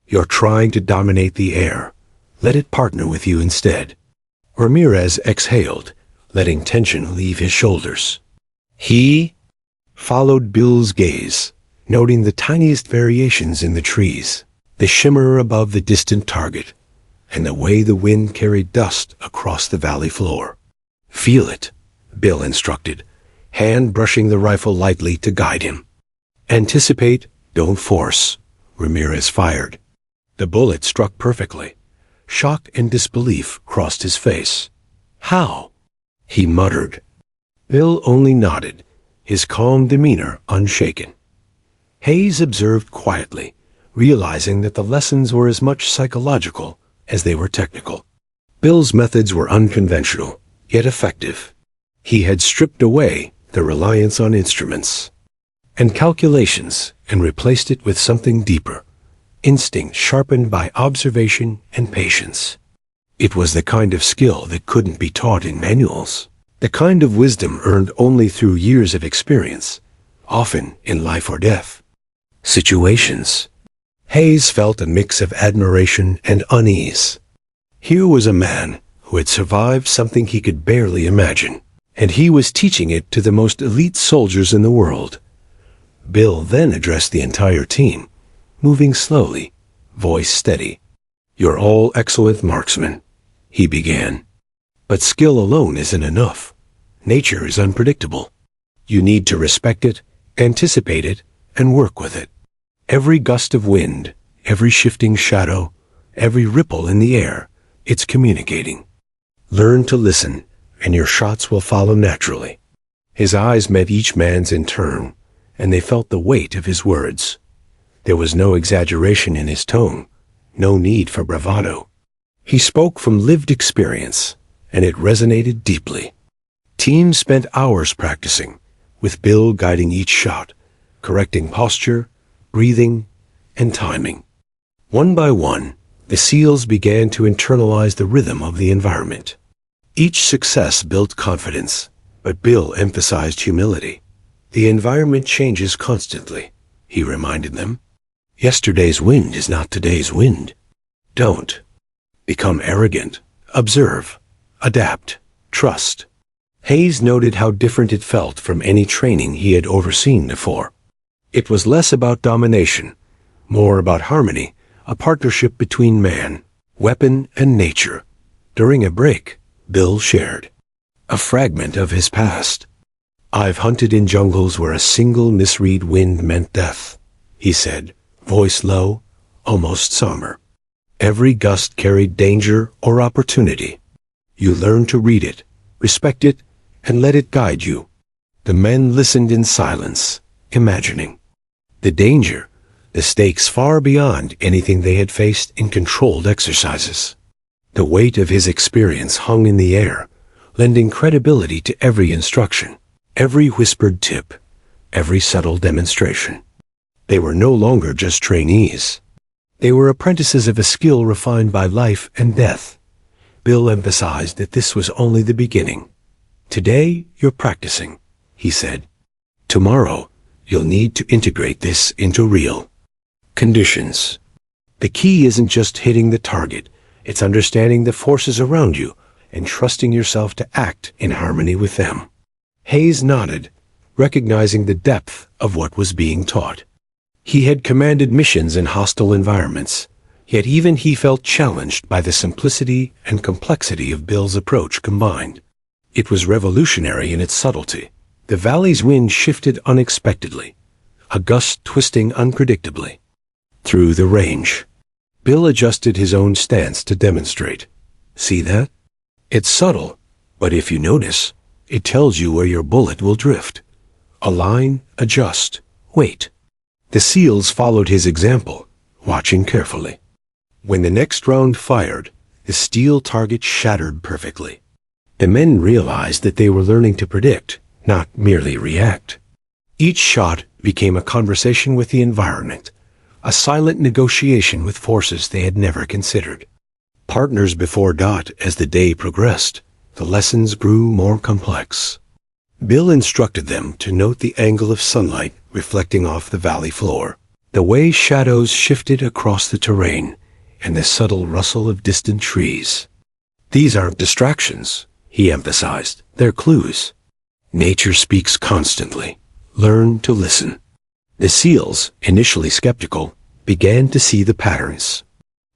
"You're trying to dominate the air. Let it partner with you instead." Ramirez exhaled, letting tension leave his shoulders. He followed Bill's gaze, noting the tiniest variations in the trees, the shimmer above the distant target, and the way the wind carried dust across the valley floor. "Feel it," Bill instructed, hand brushing the rifle lightly to guide him. "Anticipate, don't force." Ramirez fired. The bullet struck perfectly. Shock and disbelief crossed his face. "How?" he muttered. Bill only nodded, his calm demeanor unshaken. Hayes observed quietly, realizing that the lessons were as much psychological as they were technical. Bill's methods were unconventional, yet effective. He had stripped away the reliance on instruments and calculations and replaced it with something deeper, instinct sharpened by observation and patience. It was the kind of skill that couldn't be taught in manuals, the kind of wisdom earned only through years of experience, often in life or death situations. Hayes felt a mix of admiration and unease. Here was a man who had survived something he could barely imagine, and he was teaching it to the most elite soldiers in the world. Bill then addressed the entire team, moving slowly, voice steady. "You're all excellent marksmen," he began. "But skill alone isn't enough. Nature is unpredictable. You need to respect it, anticipate it, and work with it. Every gust of wind, every shifting shadow, every ripple in the air, it's communicating. Learn to listen, and your shots will follow naturally." His eyes met each man's in turn, and they felt the weight of his words. There was no exaggeration in his tone, no need for bravado. He spoke from lived experience, and it resonated deeply. Teams spent hours practicing, with Bill guiding each shot, correcting posture, breathing, and timing. One by one, the SEALs began to internalize the rhythm of the environment. Each success built confidence, but Bill emphasized humility. "The environment changes constantly," he reminded them. "Yesterday's wind is not today's wind. Don't become arrogant. Observe, adapt, trust." Hayes noted how different it felt from any training he had overseen before. It was less about domination, more about harmony, a partnership between man, weapon, and nature. During a break, Bill shared a fragment of his past. "I've hunted in jungles where a single misread wind meant death," he said, voice low, almost somber. "Every gust carried danger or opportunity. You learn to read it, respect it, and let it guide you. The men listened in silence, imagining the danger, the stakes far beyond anything they had faced in controlled exercises. The weight of his experience hung in the air, lending credibility to every instruction, every whispered tip, every subtle demonstration. They were no longer just trainees. They were apprentices of a skill refined by life and death. Bill emphasized that this was only the beginning. "Today, you're practicing," he said. "Tomorrow, you'll need to integrate this into real conditions. The key isn't just hitting the target, it's understanding the forces around you and trusting yourself to act in harmony with them." Hayes nodded, recognizing the depth of what was being taught. He had commanded missions in hostile environments, yet even he felt challenged by the simplicity and complexity of Bill's approach combined. It was revolutionary in its subtlety. The valley's wind shifted unexpectedly, a gust twisting unpredictably through the range. Bill adjusted his own stance to demonstrate. "See that? It's subtle, but if you notice, it tells you where your bullet will drift. Align, adjust, wait." The SEALs followed his example, watching carefully. When the next round fired, the steel target shattered perfectly. The men realized that they were learning to predict, not merely react. Each shot became a conversation with the environment, a silent negotiation with forces they had never considered. Partners before Dot, as the day progressed, the lessons grew more complex. Bill instructed them to note the angle of sunlight reflecting off the valley floor, the way shadows shifted across the terrain, and the subtle rustle of distant trees. "These aren't distractions," he emphasized. "They're clues. Nature speaks constantly. Learn to listen." The SEALs, initially skeptical, began to see the patterns.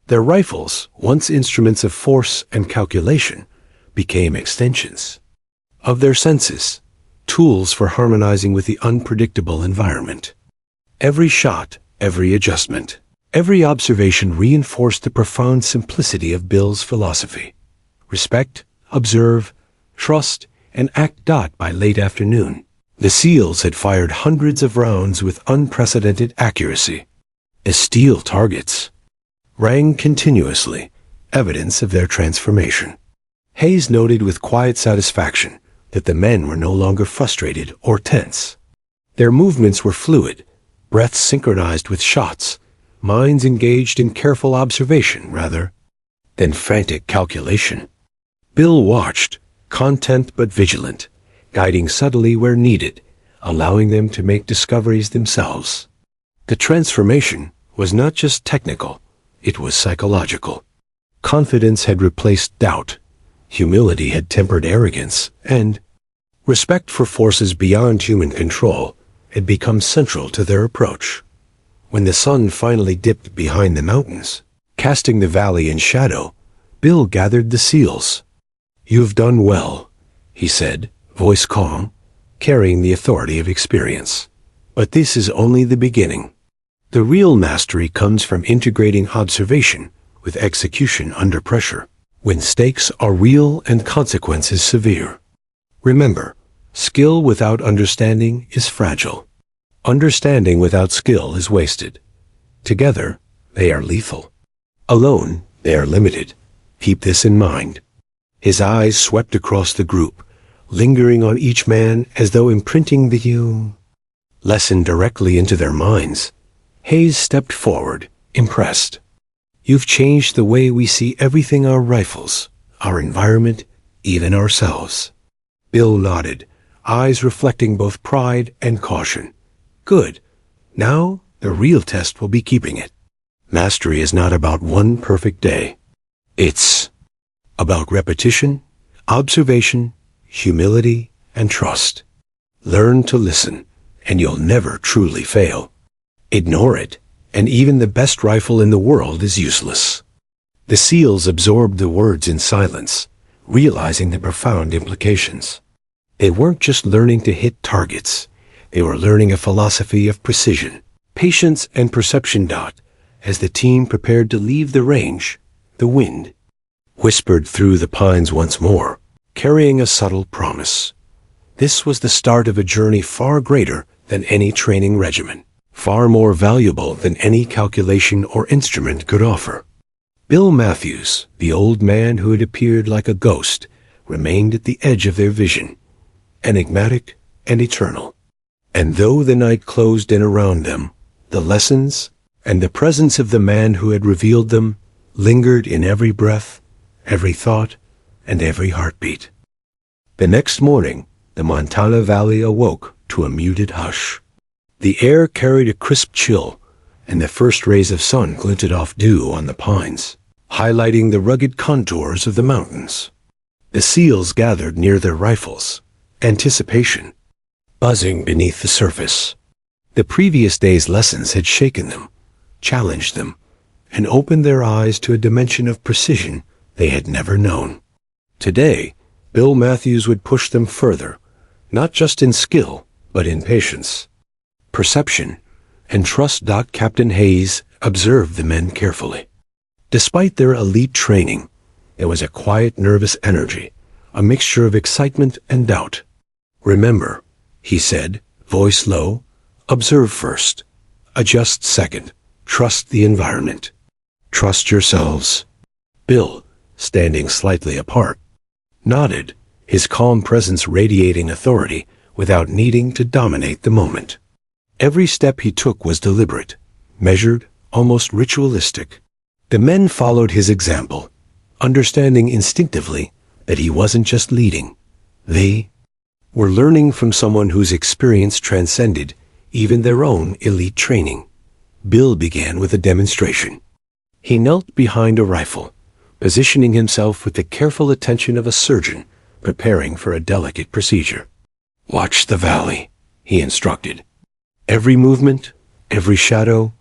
Their rifles, once instruments of force and calculation, became extensions of their senses, tools for harmonizing with the unpredictable environment. Every shot, every adjustment, every observation reinforced the profound simplicity of Bill's philosophy. Respect, observe, trust, and act. By late afternoon, the SEALs had fired hundreds of rounds with unprecedented accuracy. As steel targets rang continuously, evidence of their transformation. Hayes noted with quiet satisfaction that the men were no longer frustrated or tense. Their movements were fluid, breaths synchronized with shots, minds engaged in careful observation rather than frantic calculation. Bill watched, content but vigilant, guiding subtly where needed, allowing them to make discoveries themselves. The transformation was not just technical, it was psychological. Confidence had replaced doubt, humility had tempered arrogance, and respect for forces beyond human control had become central to their approach. When the sun finally dipped behind the mountains, casting the valley in shadow, Bill gathered the SEALs. "You've done well," he said, voice calm, carrying the authority of experience. "But this is only the beginning. The real mastery comes from integrating observation with execution under pressure, when stakes are real and consequences severe. Remember, skill without understanding is fragile. Understanding without skill is wasted. Together, they are lethal. Alone, they are limited. Keep this in mind." His eyes swept across the group, lingering on each man as though imprinting the lesson directly into their minds. Hayes stepped forward, impressed. "You've changed the way we see everything: our rifles, our environment, even ourselves." Bill nodded, eyes reflecting both pride and caution. "Good. Now, the real test will be keeping it. Mastery is not about one perfect day. It's about repetition, observation, humility, and trust. Learn to listen, and you'll never truly fail. Ignore it, and even the best rifle in the world is useless." The SEALs absorbed the words in silence, realizing the profound implications. They weren't just learning to hit targets. They were learning a philosophy of precision, patience, and perception. As the team prepared to leave the range, the wind whispered through the pines once more, carrying a subtle promise. This was the start of a journey far greater than any training regimen, far more valuable than any calculation or instrument could offer. Bill Matthews, the old man who had appeared like a ghost, remained at the edge of their vision, enigmatic and eternal. And though the night closed in around them, the lessons and the presence of the man who had revealed them lingered in every breath, every thought, and every heartbeat. The next morning, the Montana Valley awoke to a muted hush. The air carried a crisp chill, and the first rays of sun glinted off dew on the pines, highlighting the rugged contours of the mountains. The seals gathered near their rifles, anticipation buzzing beneath the surface. The previous day's lessons had shaken them, challenged them, and opened their eyes to a dimension of precision they had never known. Today, Bill Matthews would push them further, not just in skill, but in patience, perception, and trust. Captain Hayes observed the men carefully. Despite their elite training, there was a quiet, nervous energy, a mixture of excitement and doubt. "Remember," he said, voice low, "observe first, adjust second, trust the environment, trust yourselves." Bill, standing slightly apart, nodded, his calm presence radiating authority without needing to dominate the moment. Every step he took was deliberate, measured, almost ritualistic. The men followed his example, understanding instinctively that he wasn't just leading. They were learning from someone whose experience transcended even their own elite training. Bill began with a demonstration. He knelt behind a rifle, positioning himself with the careful attention of a surgeon preparing for a delicate procedure. "Watch the valley," he instructed. "Every movement, every shadow,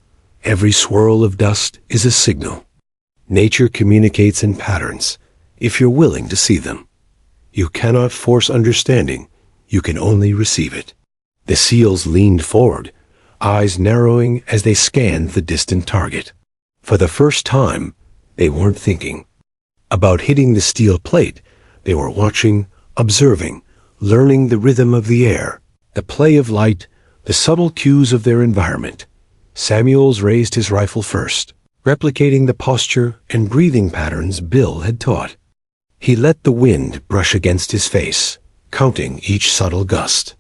every swirl of dust is a signal. Nature communicates in patterns, if you're willing to see them. You cannot force understanding, you can only receive it." The SEALs leaned forward, eyes narrowing as they scanned the distant target. For the first time, they weren't thinking about hitting the steel plate. They were watching, observing, learning the rhythm of the air, the play of light, the subtle cues of their environment. Samuels raised his rifle first, replicating the posture and breathing patterns Bill had taught. He let the wind brush against his face, counting each subtle gust.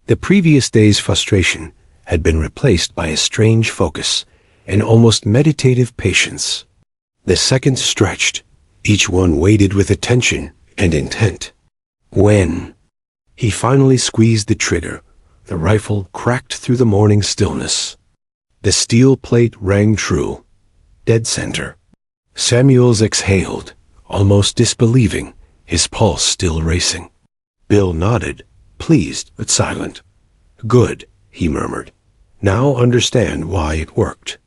The previous day's frustration had been replaced by a strange focus, an almost meditative patience. The seconds stretched, each one weighted with attention and intent. When he finally squeezed the trigger, the rifle cracked through the morning stillness. The steel plate rang true, dead center. Samuels exhaled, almost disbelieving, his pulse still racing. Bill nodded, pleased but silent. "Good," he murmured. "Now understand why it worked.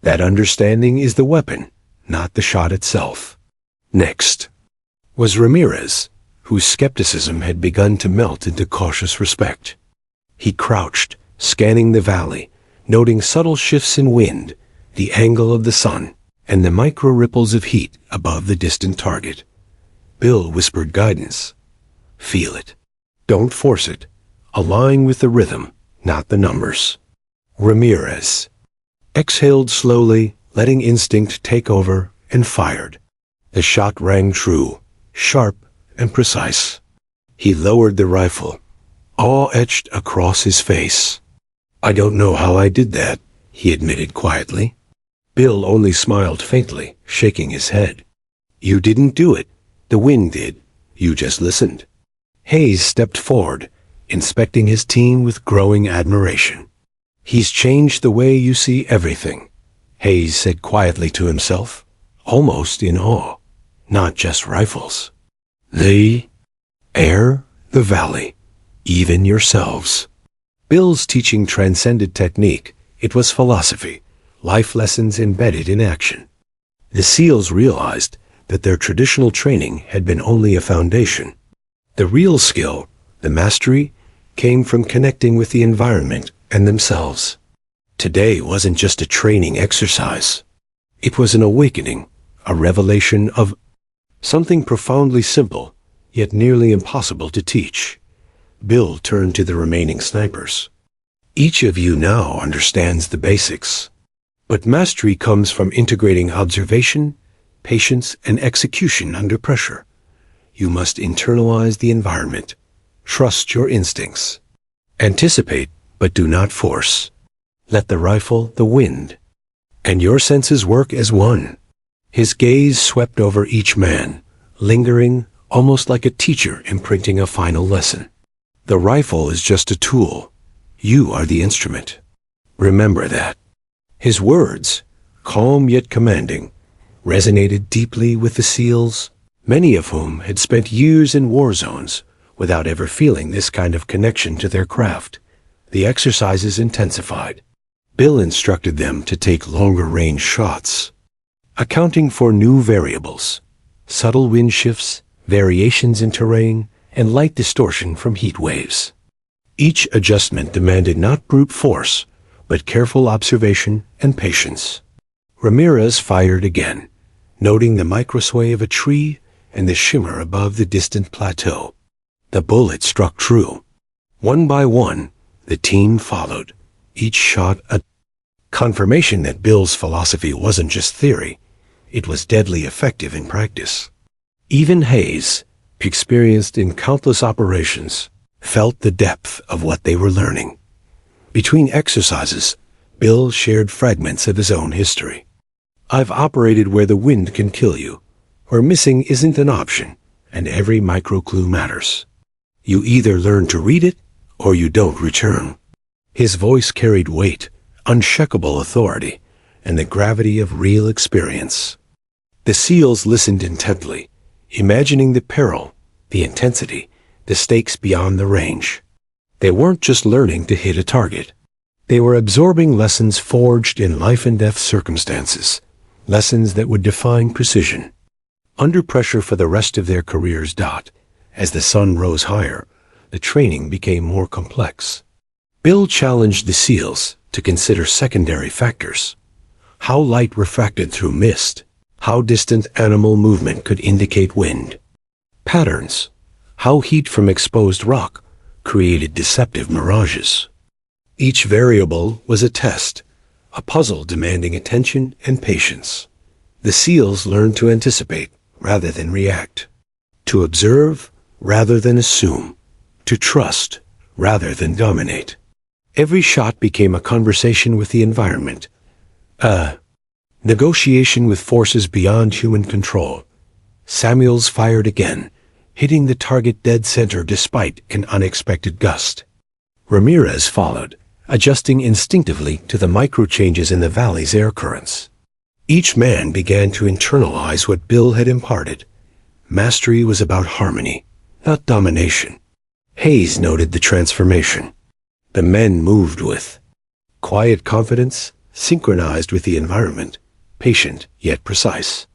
That understanding is the weapon, not the shot itself." Next was Ramirez, whose skepticism had begun to melt into cautious respect. He crouched, scanning the valley, noting subtle shifts in wind, the angle of the sun, and the micro ripples of heat above the distant target. Bill whispered guidance. "Feel it. Don't force it. Align with the rhythm, not the numbers." Ramirez exhaled slowly, letting instinct take over, and fired. The shot rang true, sharp and precise. He lowered the rifle, awe etched across his face. "I don't know how I did that," he admitted quietly. Bill only smiled faintly, shaking his head. "You didn't do it. The wind did. You just listened." Hayes stepped forward, inspecting his team with growing admiration. "He's changed the way you see everything," Hayes said quietly to himself, almost in awe. "Not just rifles. The air, the valley, even yourselves." Bill's teaching transcended technique. It was philosophy, life lessons embedded in action. The SEALs realized that their traditional training had been only a foundation. The real skill, the mastery, came from connecting with the environment and themselves. Today wasn't just a training exercise. It was an awakening, a revelation of something profoundly simple, yet nearly impossible to teach. Bill turned to the remaining snipers. Each of you now understands the basics. But mastery comes from integrating observation, patience, and execution under pressure. You must internalize the environment. Trust your instincts. Anticipate, but do not force. Let the rifle, the wind, and your senses work as one. His gaze swept over each man, lingering, almost like a teacher imprinting a final lesson. The rifle is just a tool. You are the instrument. Remember that. His words, calm yet commanding, resonated deeply with the SEALs, many of whom had spent years in war zones without ever feeling this kind of connection to their craft. The exercises intensified. Bill instructed them to take longer-range shots, accounting for new variables, subtle wind shifts, variations in terrain, and light distortion from heat waves. Each adjustment demanded not brute force, but careful observation and patience. Ramirez fired again, noting the microsway of a tree and the shimmer above the distant plateau. The bullet struck true. One by one, the team followed, each shot a confirmation that Bill's philosophy wasn't just theory, it was deadly effective in practice. Even Hayes, experienced in countless operations, felt the depth of what they were learning. Between exercises, Bill shared fragments of his own history. I've operated where the wind can kill you, where missing isn't an option, and every micro-clue matters. You either learn to read it, or you don't return. His voice carried weight, unshakable authority, and the gravity of real experience. The SEALs listened intently, imagining the peril, the intensity, the stakes beyond the range. They weren't just learning to hit a target. They were absorbing lessons forged in life-and-death circumstances, lessons that would define precision. Under pressure for the rest of their careers. As the sun rose higher, the training became more complex. Bill challenged the SEALs to consider secondary factors. How light refracted through mist, how distant animal movement could indicate wind. Patterns, how heat from exposed rock created deceptive mirages. Each variable was a test, a puzzle demanding attention and patience. The SEALs learned to anticipate rather than react, to observe rather than assume, to trust rather than dominate. Every shot became a conversation with the environment, a negotiation with forces beyond human control. Samuels fired again, hitting the target dead center despite an unexpected gust. Ramirez followed, adjusting instinctively to the micro-changes in the valley's air currents. Each man began to internalize what Bill had imparted. Mastery was about harmony, not domination. Hayes noted the transformation. The men moved with quiet confidence, synchronized with the environment, patient yet precise.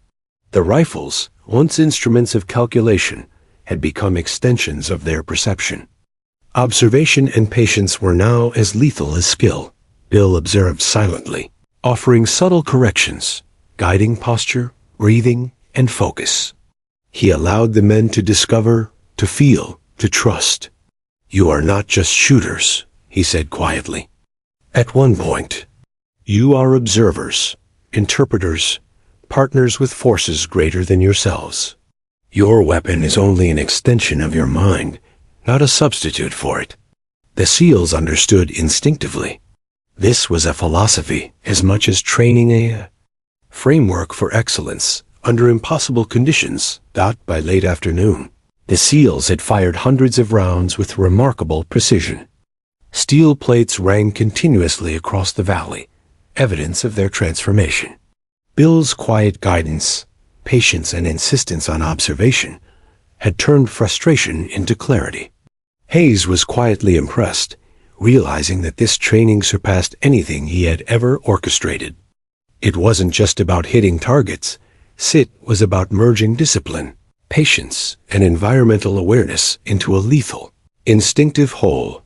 The rifles, once instruments of calculation, had become extensions of their perception. Observation and patience were now as lethal as skill. Bill observed silently, offering subtle corrections, guiding posture, breathing, and focus. He allowed the men to discover, to feel, to trust. You are not just shooters, he said quietly. At one point, you are observers, interpreters, partners with forces greater than yourselves. Your weapon is only an extension of your mind, not a substitute for it. The SEALs understood instinctively. This was a philosophy as much as training, a framework for excellence under impossible conditions. By late afternoon, the SEALs had fired hundreds of rounds with remarkable precision. Steel plates rang continuously across the valley, evidence of their transformation. Bill's quiet guidance, patience, and insistence on observation had turned frustration into clarity. Hayes was quietly impressed, realizing that this training surpassed anything he had ever orchestrated. It wasn't just about hitting targets. It was about merging discipline, patience, and environmental awareness into a lethal, instinctive whole.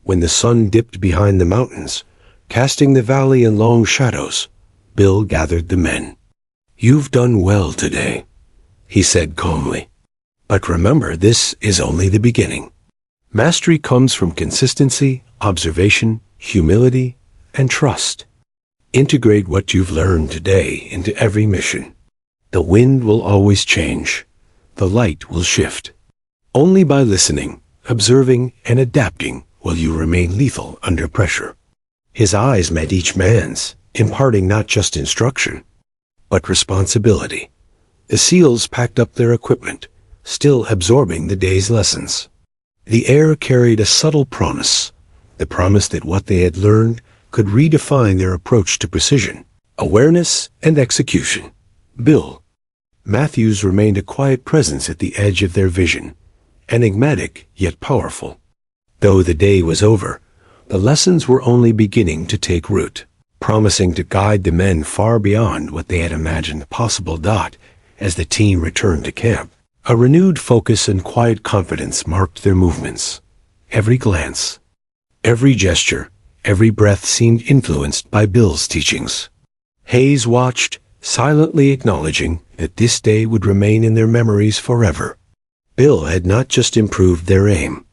When the sun dipped behind the mountains, casting the valley in long shadows, Bill gathered the men. You've done well today, he said calmly. But remember, this is only the beginning. Mastery comes from consistency, observation, humility, and trust. Integrate what you've learned today into every mission. The wind will always change. The light will shift. Only by listening, observing, and adapting will you remain lethal under pressure. His eyes met each man's, imparting not just instruction, but responsibility. The SEALs packed up their equipment, still absorbing the day's lessons. The air carried a subtle promise, the promise that what they had learned could redefine their approach to precision, awareness, and execution. Bill Matthews remained a quiet presence at the edge of their vision, enigmatic yet powerful. Though the day was over, the lessons were only beginning to take root, promising to guide the men far beyond what they had imagined possible. As the team returned to camp, a renewed focus and quiet confidence marked their movements. Every glance, every gesture, every breath seemed influenced by Bill's teachings. Hayes watched, silently acknowledging that this day would remain in their memories forever. Bill had not just improved their aim.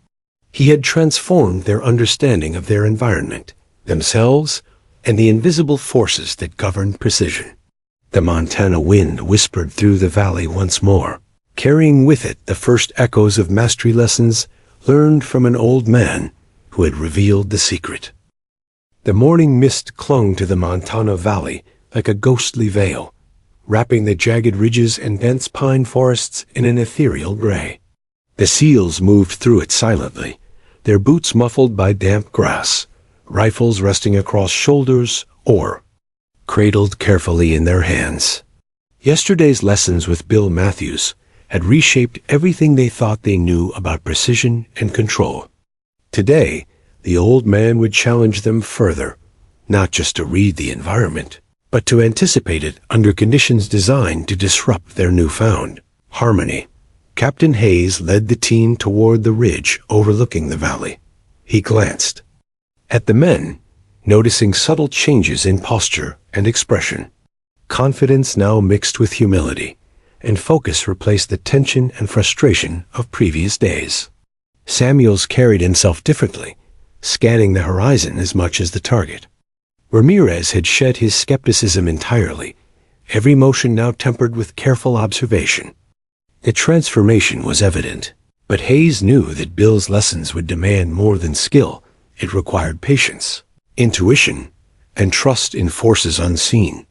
He had transformed their understanding of their environment, themselves, and the invisible forces that governed precision. The Montana wind whispered through the valley once more, carrying with it the first echoes of mastery lessons learned from an old man who had revealed the secret. The morning mist clung to the Montana valley like a ghostly veil, wrapping the jagged ridges and dense pine forests in an ethereal gray. The SEALs moved through it silently, their boots muffled by damp grass, rifles resting across shoulders or cradled carefully in their hands. Yesterday's lessons with Bill Matthews had reshaped everything they thought they knew about precision and control. Today, the old man would challenge them further, not just to read the environment, but to anticipate it under conditions designed to disrupt their newfound harmony. Captain Hayes led the team toward the ridge overlooking the valley. He glanced at the men, noticing subtle changes in posture and expression. Confidence now mixed with humility, and focus replaced the tension and frustration of previous days. Samuels carried himself differently, scanning the horizon as much as the target. Ramirez had shed his skepticism entirely, every motion now tempered with careful observation. The transformation was evident, but Hayes knew that Bill's lessons would demand more than skill. It required patience, intuition, and trust in forces unseen.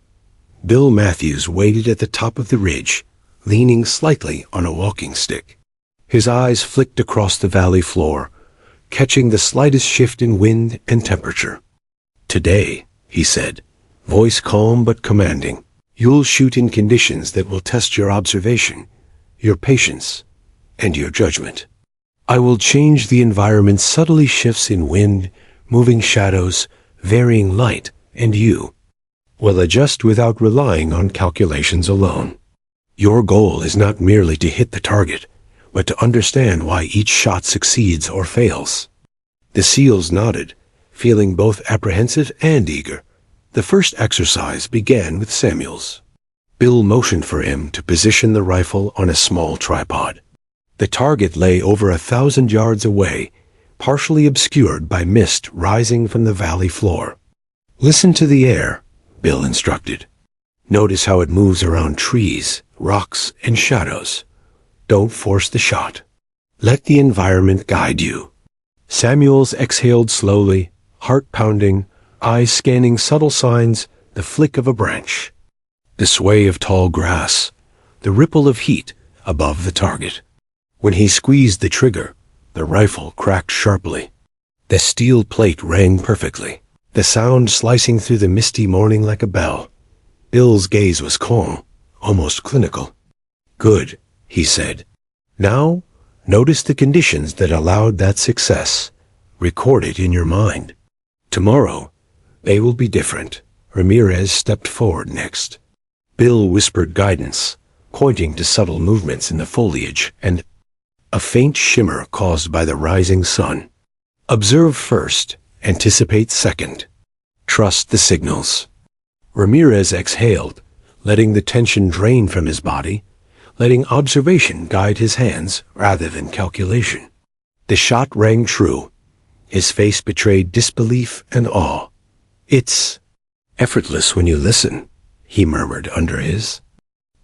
Bill Matthews waited at the top of the ridge, leaning slightly on a walking stick. His eyes flicked across the valley floor, catching the slightest shift in wind and temperature. "Today," he said, voice calm but commanding, "you'll shoot in conditions that will test your observation, your patience, and your judgment. I will change the environment's subtly shifts in wind, moving shadows, varying light, and you will adjust without relying on calculations alone. Your goal is not merely to hit the target, but to understand why each shot succeeds or fails." The SEALs nodded, feeling both apprehensive and eager. The first exercise began with Samuels. Bill motioned for him to position the rifle on a small tripod. The target lay over 1,000 yards away, partially obscured by mist rising from the valley floor. "Listen to the air," Bill instructed. "Notice how it moves around trees, rocks, and shadows. Don't force the shot. Let the environment guide you." Samuels exhaled slowly, heart pounding, eyes scanning subtle signs, the flick of a branch, the sway of tall grass, the ripple of heat above the target. When he squeezed the trigger, the rifle cracked sharply. The steel plate rang perfectly, the sound slicing through the misty morning like a bell. Bill's gaze was calm, almost clinical. "Good," he said. "Now, notice the conditions that allowed that success. Record it in your mind. Tomorrow, they will be different." Ramirez stepped forward next. Bill whispered guidance, pointing to subtle movements in the foliage and a faint shimmer caused by the rising sun. "Observe first, anticipate second. Trust the signals." Ramirez exhaled, letting the tension drain from his body, letting observation guide his hands rather than calculation. The shot rang true. His face betrayed disbelief and awe. "It's effortless when you listen," he murmured under his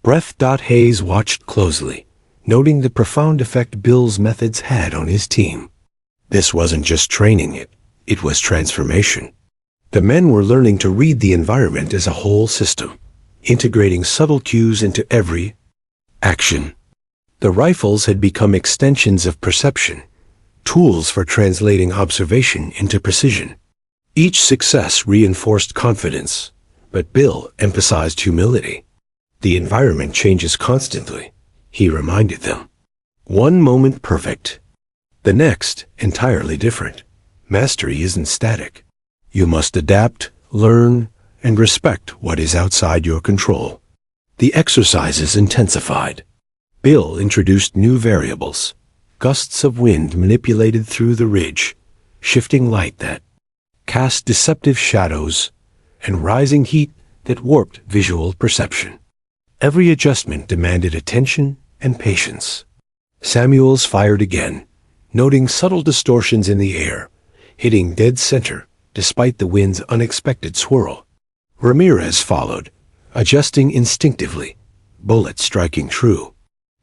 breath. Hayes watched closely, noting the profound effect Bill's methods had on his team. This wasn't just training, it was transformation. The men were learning to read the environment as a whole system, integrating subtle cues into every action. The rifles had become extensions of perception, tools for translating observation into precision. Each success reinforced confidence, but Bill emphasized humility. "The environment changes constantly," he reminded them. "One moment perfect, the next entirely different. Mastery isn't static. You must adapt, learn, and respect what is outside your control." The exercises intensified. Bill introduced new variables, gusts of wind manipulated through the ridge, shifting light that cast deceptive shadows, and rising heat that warped visual perception. Every adjustment demanded attention and patience. Samuels fired again, noting subtle distortions in the air, hitting dead center despite the wind's unexpected swirl. Ramirez followed, adjusting instinctively, bullets striking true.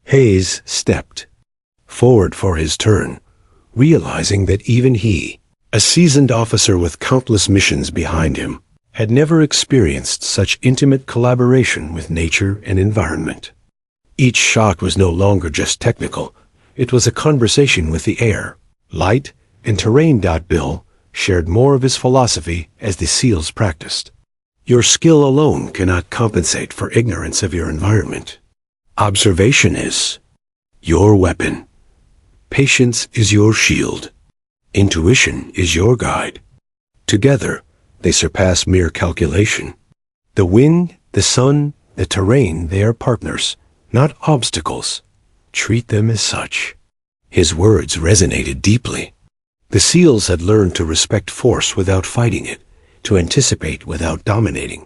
Hayes stepped forward for his turn, realizing that even he, a seasoned officer with countless missions behind him, had never experienced such intimate collaboration with nature and environment. Each shot was no longer just technical. It was a conversation with the air, light, and terrain. Bill shared more of his philosophy as the SEALs practiced. "Your skill alone cannot compensate for ignorance of your environment. Observation is your weapon. Patience is your shield. Intuition is your guide. Together, they surpass mere calculation. The wind, the sun, the terrain, they are partners, not obstacles. Treat them as such." His words resonated deeply. The SEALs had learned to respect force without fighting it, to anticipate without dominating,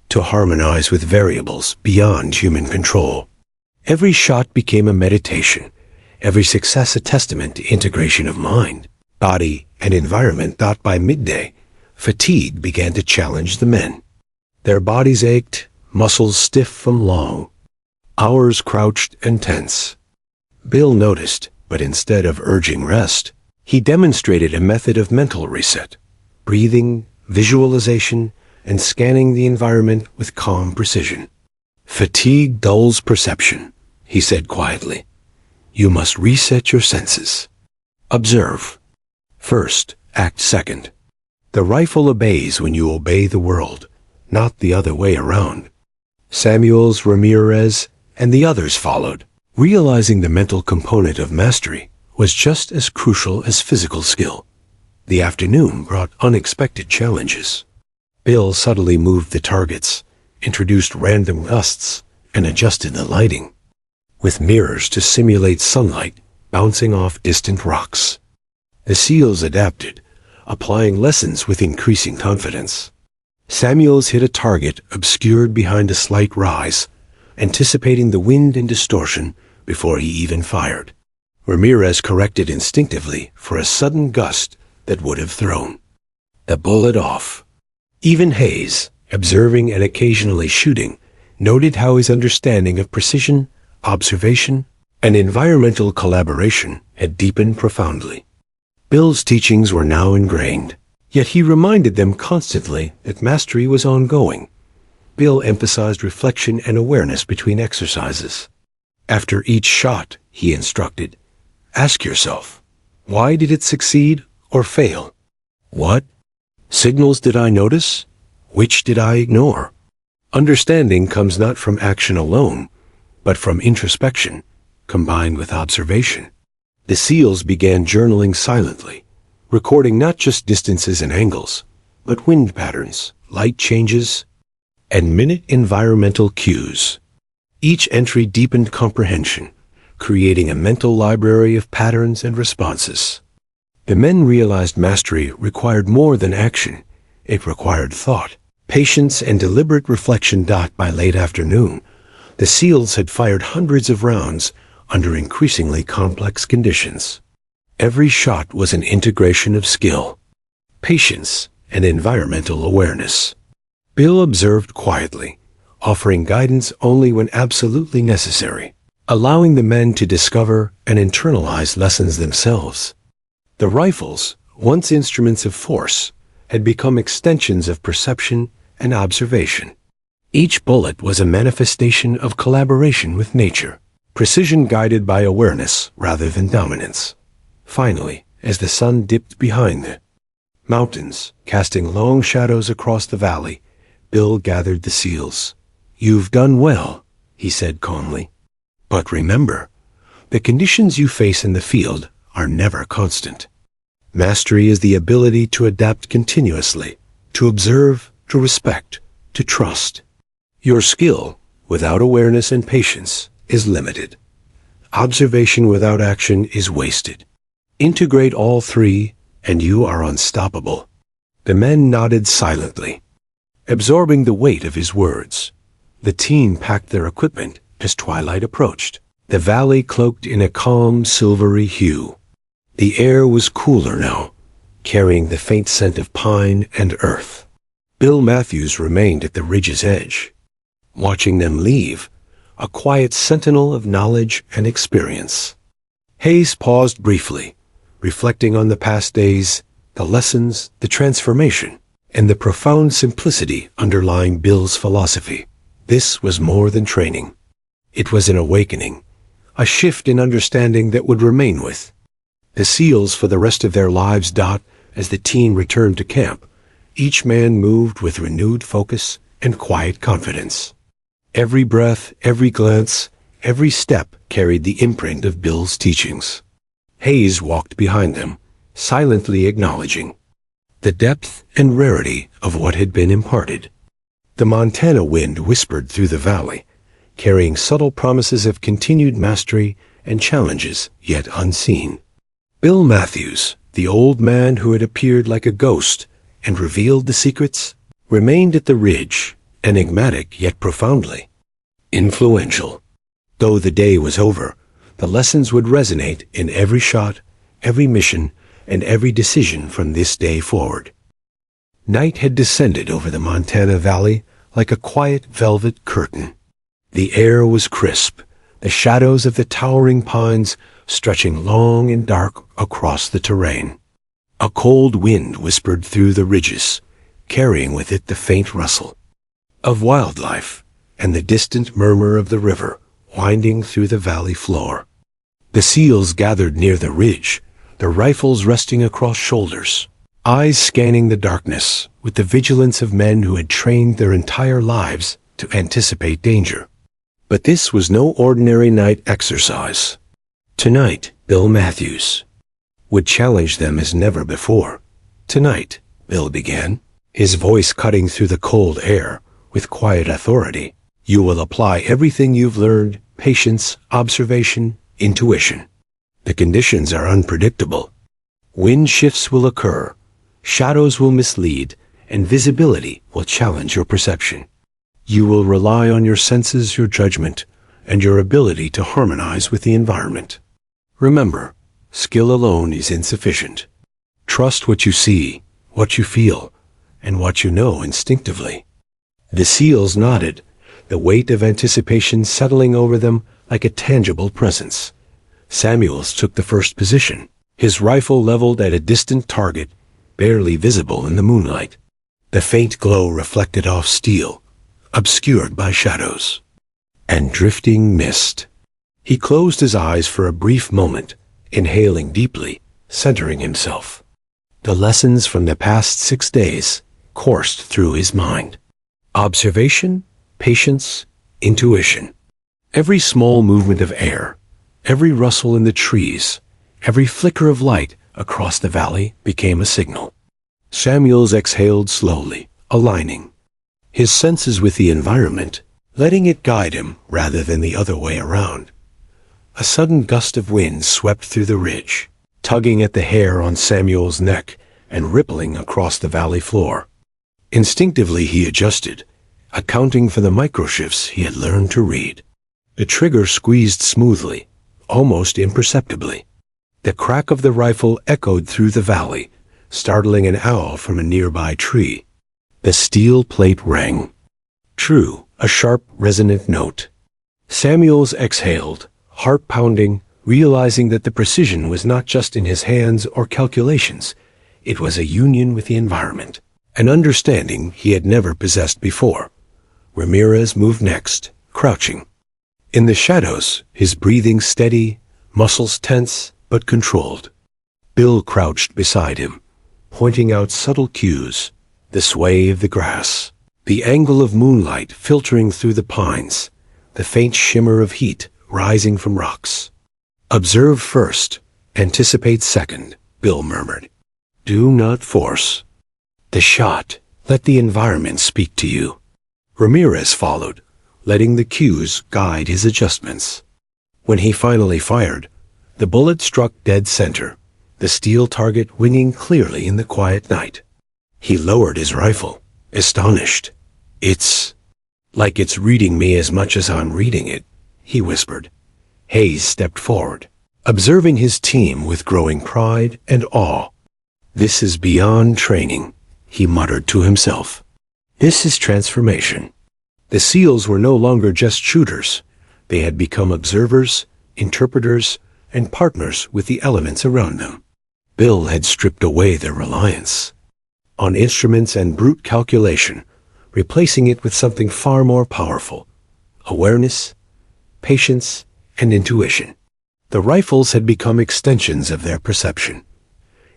to harmonize with variables beyond human control. Every shot became a meditation, every success a testament to integration of mind, body, and environment. By midday, fatigue began to challenge the men. Their bodies ached, muscles stiff from long hours crouched and tense. Bill noticed, but instead of urging rest, he demonstrated a method of mental reset, breathing, visualization, and scanning the environment with calm precision. "Fatigue dulls perception," he said quietly. "You must reset your senses. Observe first, act second. The rifle obeys when you obey the world, not the other way around." Samuels, Ramirez, and the others followed, realizing the mental component of mastery was just as crucial as physical skill. The afternoon brought unexpected challenges. Bill subtly moved the targets, introduced random gusts, and adjusted the lighting, with mirrors to simulate sunlight bouncing off distant rocks. The SEALs adapted, applying lessons with increasing confidence. Samuels hit a target obscured behind a slight rise, anticipating the wind and distortion before he even fired. Ramirez corrected instinctively for a sudden gust that would have thrown the bullet off. Even Hayes, observing and occasionally shooting, noted how his understanding of precision, observation, and environmental collaboration had deepened profoundly. Bill's teachings were now ingrained, yet he reminded them constantly that mastery was ongoing. Bill emphasized reflection and awareness between exercises. After each shot, he instructed, "Ask yourself, why did it succeed or fail? What signals did I notice? Which did I ignore?" Understanding comes not from action alone, but from introspection, combined with observation. The SEALs began journaling silently, recording not just distances and angles, but wind patterns, light changes, and minute environmental cues. Each entry deepened comprehension, creating a mental library of patterns and responses. The men realized mastery required more than action. It required thought, patience, and deliberate reflection. By late afternoon, the SEALs had fired hundreds of rounds under increasingly complex conditions. Every shot was an integration of skill, patience, and environmental awareness. Bill observed quietly, offering guidance only when absolutely necessary, allowing the men to discover and internalize lessons themselves. The rifles, once instruments of force, had become extensions of perception and observation. Each bullet was a manifestation of collaboration with nature, precision guided by awareness rather than dominance. Finally, as the sun dipped behind the mountains, casting long shadows across the valley, Bill gathered the seals. "You've done well," he said calmly. "But remember, the conditions you face in the field are never constant. Mastery is the ability to adapt continuously, to observe, to respect, to trust. Your skill, without awareness and patience, is limited. Observation without action is wasted. Integrate all three, and you are unstoppable." The men nodded silently, absorbing the weight of his words. The team packed their equipment as twilight approached, the valley cloaked in a calm, silvery hue. The air was cooler now, carrying the faint scent of pine and earth. Bill Matthews remained at the ridge's edge, watching them leave, a quiet sentinel of knowledge and experience. Hayes paused briefly, reflecting on the past days, the lessons, the transformation, and the profound simplicity underlying Bill's philosophy. This was more than training. It was an awakening, a shift in understanding that would remain with the SEALs for the rest of their lives. As the team returned to camp, each man moved with renewed focus and quiet confidence. Every breath, every glance, every step carried the imprint of Bill's teachings. Hayes walked behind them, silently acknowledging the depth and rarity of what had been imparted. The Montana wind whispered through the valley, carrying subtle promises of continued mastery and challenges yet unseen. Bill Matthews, the old man who had appeared like a ghost and revealed the secrets, remained at the ridge, enigmatic yet profoundly influential. Though the day was over, the lessons would resonate in every shot, every mission, and every decision from this day forward. Night had descended over the Montana Valley like a quiet velvet curtain. The air was crisp, the shadows of the towering pines stretching long and dark across the terrain. A cold wind whispered through the ridges, carrying with it the faint rustle of wildlife and the distant murmur of the river winding through the valley floor. The SEALs gathered near the ridge, their rifles resting across shoulders, eyes scanning the darkness with the vigilance of men who had trained their entire lives to anticipate danger. But this was no ordinary night exercise. Tonight, Bill Matthews would challenge them as never before. "Tonight," Bill began, his voice cutting through the cold air with quiet authority, "you will apply everything you've learned: patience, observation, intuition. The conditions are unpredictable. Wind shifts will occur, shadows will mislead, and visibility will challenge your perception. You will rely on your senses, your judgment, and your ability to harmonize with the environment. Remember, skill alone is insufficient. Trust what you see, what you feel, and what you know instinctively." The SEALs nodded, the weight of anticipation settling over them like a tangible presence. Samuels took the first position, his rifle leveled at a distant target, barely visible in the moonlight. The faint glow reflected off steel, obscured by shadows and drifting mist. He closed his eyes for a brief moment, inhaling deeply, centering himself. The lessons from the past 6 days coursed through his mind. Observation, patience, intuition. Every small movement of air, every rustle in the trees, every flicker of light across the valley became a signal. Samuels exhaled slowly, aligning his senses with the environment, letting it guide him rather than the other way around. A sudden gust of wind swept through the ridge, tugging at the hair on Samuel's neck and rippling across the valley floor. Instinctively he adjusted, accounting for the microshifts he had learned to read. The trigger squeezed smoothly, almost imperceptibly. The crack of the rifle echoed through the valley, startling an owl from a nearby tree. The steel plate rang. True, a sharp, resonant note. Samuels exhaled, heart pounding, realizing that the precision was not just in his hands or calculations. It was a union with the environment, an understanding he had never possessed before. Ramirez moved next, crouching. In the shadows, his breathing steady, muscles tense but controlled. Bill crouched beside him, pointing out subtle cues, the sway of the grass, the angle of moonlight filtering through the pines, the faint shimmer of heat rising from rocks. Observe first, anticipate second, Bill murmured. Do not force. The shot, let the environment speak to you. Ramirez followed, letting the cues guide his adjustments. When he finally fired, the bullet struck dead center, the steel target winging clearly in the quiet night. He lowered his rifle, astonished. It's like it's reading me as much as I'm reading it, he whispered. Hayes stepped forward, observing his team with growing pride and awe. This is beyond training, he muttered to himself. This is transformation. The SEALs were no longer just shooters. They had become observers, interpreters, and partners with the elements around them. Bill had stripped away their reliance on instruments and brute calculation, replacing it with something far more powerful: awareness, patience, and intuition. The rifles had become extensions of their perception.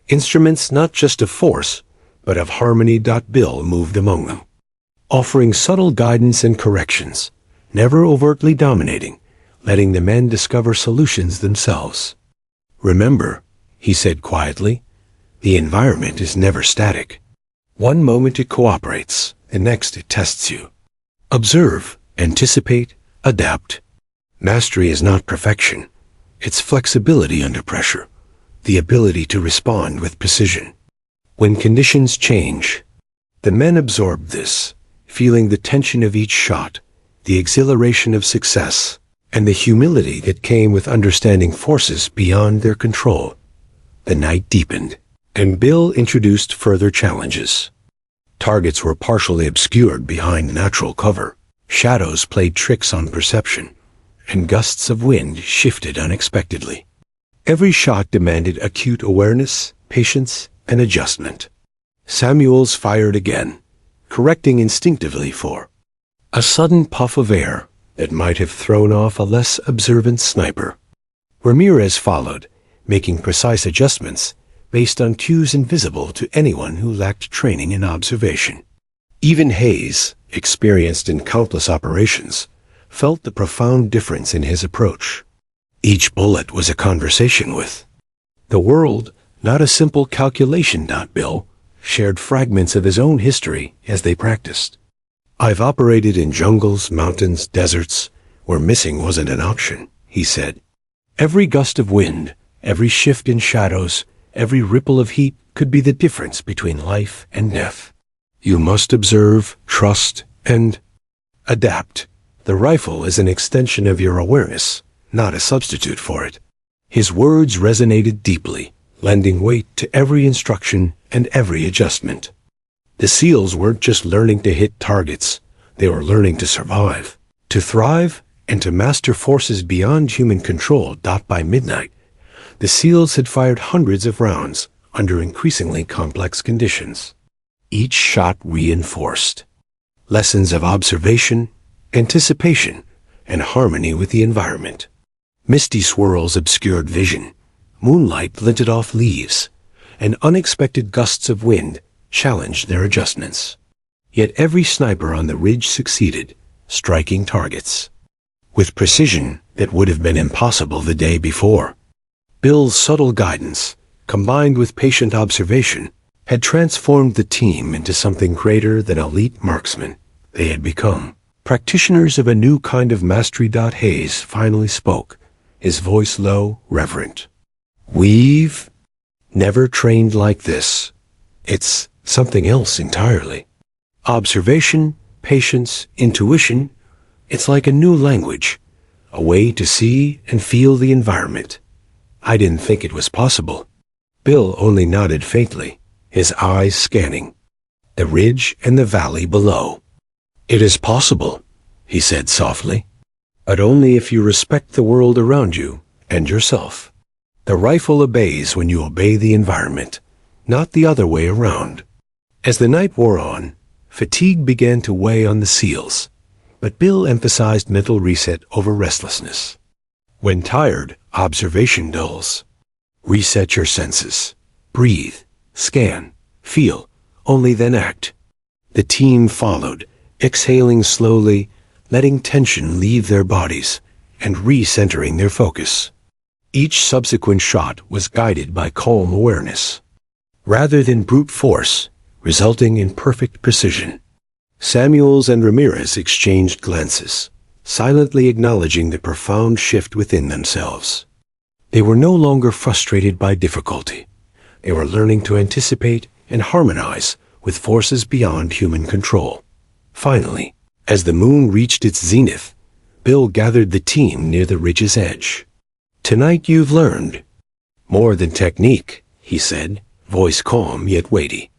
Instruments not just of force, but of harmony. Bill moved among them, offering subtle guidance and corrections, never overtly dominating, letting the men discover solutions themselves. Remember, he said quietly, the environment is never static. One moment it cooperates, the next it tests you. Observe, anticipate, adapt. Mastery is not perfection. It's flexibility under pressure, the ability to respond with precision. When conditions change, the men absorbed this, feeling the tension of each shot, the exhilaration of success, and the humility that came with understanding forces beyond their control. The night deepened, and Bill introduced further challenges. Targets were partially obscured behind natural cover, shadows played tricks on perception, and gusts of wind shifted unexpectedly. Every shot demanded acute awareness, patience, and adjustment. Samuels fired again, correcting instinctively for a sudden puff of air that might have thrown off a less observant sniper. Ramirez followed, making precise adjustments based on cues invisible to anyone who lacked training in observation. Even Hayes, experienced in countless operations, felt the profound difference in his approach. Each bullet was a conversation with the world, not a simple calculation. Bill shared fragments of his own history as they practiced. I've operated in jungles, mountains, deserts, where missing wasn't an option, he said. Every gust of wind, every shift in shadows, every ripple of heat could be the difference between life and death. You must observe, trust, and adapt. The rifle is an extension of your awareness, not a substitute for it. His words resonated deeply, lending weight to every instruction and every adjustment. The SEALs weren't just learning to hit targets, they were learning to survive, to thrive, and to master forces beyond human control. By midnight, the SEALs had fired hundreds of rounds under increasingly complex conditions. Each shot reinforced lessons of observation, anticipation, and harmony with the environment. Misty swirls obscured vision, moonlight glinted off leaves, and unexpected gusts of wind challenged their adjustments. Yet every sniper on the ridge succeeded, striking targets with precision that would have been impossible the day before. Bill's subtle guidance, combined with patient observation, had transformed the team into something greater than elite marksmen. They had become practitioners of a new kind of mastery. Hayes finally spoke, his voice low, reverent. We've never trained like this. It's something else entirely. Observation, patience, intuition, it's like a new language, a way to see and feel the environment. I didn't think it was possible. Bill only nodded faintly, his eyes scanning the ridge and the valley below. It is possible, he said softly, but only if you respect the world around you and yourself. The rifle obeys when you obey the environment, not the other way around. As the night wore on, fatigue began to weigh on the SEALs, but Bill emphasized mental reset over restlessness. When tired, observation dulls. Reset your senses. Breathe, scan, feel, only then act. The team followed, exhaling slowly, letting tension leave their bodies, and recentering their focus. Each subsequent shot was guided by calm awareness, rather than brute force, resulting in perfect precision. Samuels and Ramirez exchanged glances, silently acknowledging the profound shift within themselves. They were no longer frustrated by difficulty. They were learning to anticipate and harmonize with forces beyond human control. Finally, as the moon reached its zenith, Bill gathered the team near the ridge's edge. "Tonight you've learned more than technique," he said, voice calm yet weighty.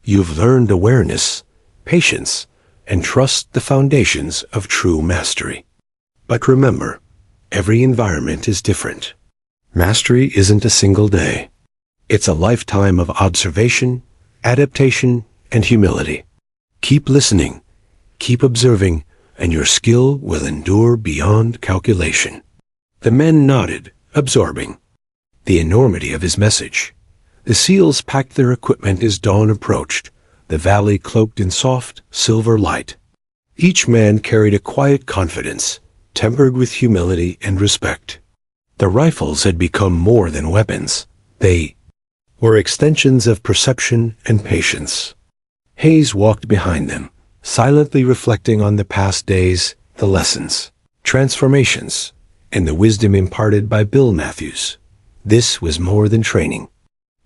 "You've learned awareness, patience, and trust, the foundations of true mastery. But remember, every environment is different. Mastery isn't a single day. It's a lifetime of observation, adaptation, and humility. Keep listening, keep observing, and your skill will endure beyond calculation." The men nodded, absorbing the enormity of his message. The SEALs packed their equipment as dawn approached, the valley cloaked in soft, silver light. Each man carried a quiet confidence, tempered with humility and respect. The rifles had become more than weapons. They were extensions of perception and patience. Hayes walked behind them, silently reflecting on the past days, the lessons, transformations, and the wisdom imparted by Bill Matthews. This was more than training.